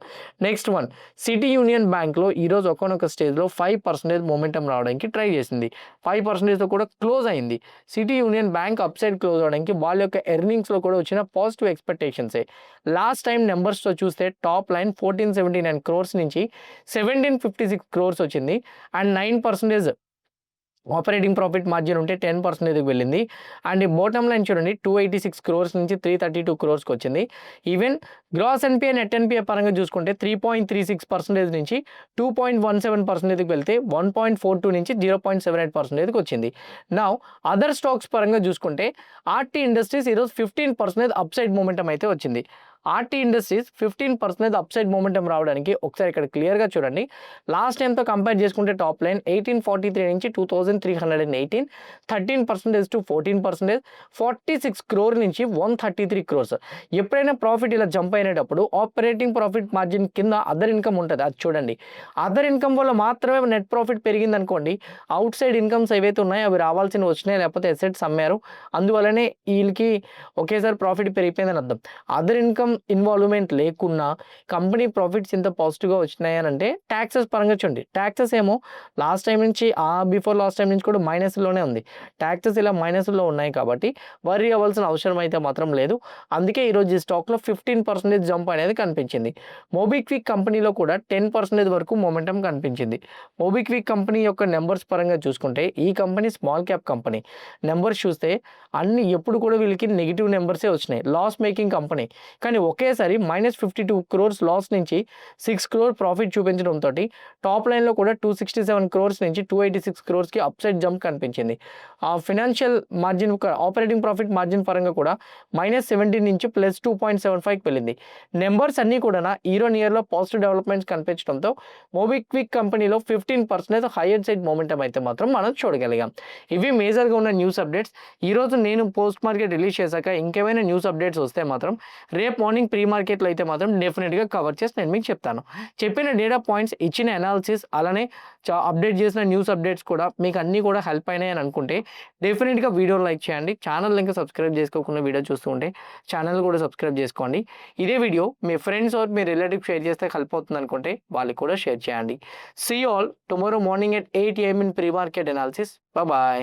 Next one, city union బ్యాంక్లో ఈరోజు ఒకనొక స్టేజ్లో 5% మూమెంటం రావడానికి ట్రై చేసింది. 5%తో కూడా క్లోజ్ అయింది. City Union bank up side close అవడానికి వాళ్ళ యొక్క ఎర్నింగ్స్లో కూడా వచ్చిన పాజిటివ్ ఎక్స్పెక్టేషన్సే. లాస్ట్ టైం నెంబర్స్తో చూస్తే టాప్ లైన్ 1479 crores నుంచి 1756 crores వచ్చింది. అండ్ 9% ఆపరేటింగ్ ప్రాఫిట్ మార్జిన్ ఉంటే 10%కి వెళ్ళింది. అండ్ బాటమ్ లైన్ చూడండి 286 crores నుంచి 332 crores వచ్చింది. Even gross NPA net NPA పరంగా చూసుకుంటే 3.36% నుంచి 2.17%కి వెళ్తే 1.42 నుంచి 0.78%కి వచ్చింది. నౌ అదర్ స్టాక్స్ పరంగా చూసుకుంటే ఆర్టీ ఇండస్ట్రీస్ ఈరోజు 15% అప్ సైడ్ మూమెంటం అయితే వచ్చింది. RT industries 15% up side momentum రావడానికి ఒకసారి ఇక్కడ క్లియర్గా చూడండి. లాస్ట్ టైంతో కంపేర్ చేసుకుంటే టాప్ లైన్ 1843 నుంచి 2318, 13% to 14%, 46 crore నుంచి 133 crores. ఎప్పుడైనా ప్రాఫిట్ ఇలా జంప్ అయినప్పుడు ఆపరేటింగ్ ప్రాఫిట్ మార్జిన్ కింద అదర్ ఇన్కమ్ ఉంటుంది, అది చూడండి. అదర్ ఇన్కమ్ వల్ల మాత్రమే నెట్ ప్రాఫిట్ పెరిగింది అనుకోండి, అవుట్ సైడ్ ఇన్కమ్స్ ఏవైతే ఉన్నాయో అవి రావాల్సినవి వచ్చినాయి, లేకపోతే అసెట్స్ అమ్మారు, అందువల్లనే వీళ్ళకి ఒకేసారి ప్రాఫిట్ పెరిగిపోయిందని అర్థం. అదర్ ఇన్కమ్ ఇన్వాల్వ్మెంట్ లేకున్నా కంపెనీ ప్రాఫిట్స్ ఇంత పాజిటివ్గా వచ్చినాయని అంటే ట్యాక్సెస్ పరంగా చూడండి. ట్యాక్సెస్ ఏమో లాస్ట్ టైం నుంచి బిఫోర్ లాస్ట్ టైం నుంచి కూడా మైనస్లోనే ఉంది. ట్యాక్సెస్ ఇలా మైనస్లో ఉన్నాయి కాబట్టి వరీ అవ్వాల్సిన అవసరం అయితే మాత్రం లేదు. అందుకే ఈరోజు ఈ స్టాక్లో 15% జంప్ అనేది కనిపించింది. మోబిక్విక్ కంపెనీలో కూడా 10% వరకు మొమెంటం కనిపించింది. మోబిక్విక్ కంపెనీ యొక్క నెంబర్స్ పరంగా చూసుకుంటే ఈ company small cap company. Numbers చూస్తే అన్ని ఎప్పుడు కూడా వీళ్ళకి నెగిటివ్ నెంబర్సే వచ్చినాయి. లాస్ మేకింగ్ కంపెనీ, కానీ ఒకేసారి -52 crores లాస్ నుంచి 6 crore ప్రాఫిట్ చూపించడంతో టాప్ లైన్లో కూడా 267 crores నుంచి 286 crores అప్ సైడ్ జంప్ కనిపించింది. ఆ financial margin operating profit margin పరంగా కూడా -17 నుంచి +2.75కి వెళ్ళింది. నెంబర్స్ అన్నీ కూడా ఇయర్లో పాజిటివ్ డెవలప్మెంట్స్ కనిపించడంతో మోబిక్విక్ కంపెనీలో 15% హైయర్ సైడ్ మూమెంటం అయితే మాత్రం మనం చూడగలిగాం. ఇవి మేజర్గా ఉన్న న్యూస్ అప్డేట్స్. ఈరోజు నేను పోస్ట్ మార్కెట్ రిలీజ్ చేశాక ఇంకేమైనా న్యూస్ అప్డేట్స్ వస్తే మాత్రం రేపు మార్నింగ్ ప్రీ మార్కెట్లో అయితే మాత్రం డెఫినెట్గా కవర్ చేసి నేను మీకు చెప్తాను. చెప్పిన డేటా పాయింట్స్, ఇచ్చిన అనాలిసిస్, అలానే అప్డేట్ చేసిన న్యూస్ అప్డేట్స్ కూడా మీకు అన్నీ కూడా హెల్ప్ అయినాయి అని అనుకుంటే డెఫినెట్గా వీడియో లైక్ చేయండి. ఛానల్ ఇంకా సబ్స్క్రైబ్ చేసుకోకుండా వీడియో చూస్తూ ఉంటే ఛానల్ కూడా సబ్స్క్రైబ్ చేసుకోండి. ఇదే వీడియో మీ ఫ్రెండ్స్ ఆర్ మీ రిలేటివ్ షేర్ చేస్తే హెల్ప్ అవుతుంది అనుకుంటే వాళ్ళకి కూడా షేర్ చేయండి. See all tomorrow morning at 8 AM in pre-market analysis. Bye bye.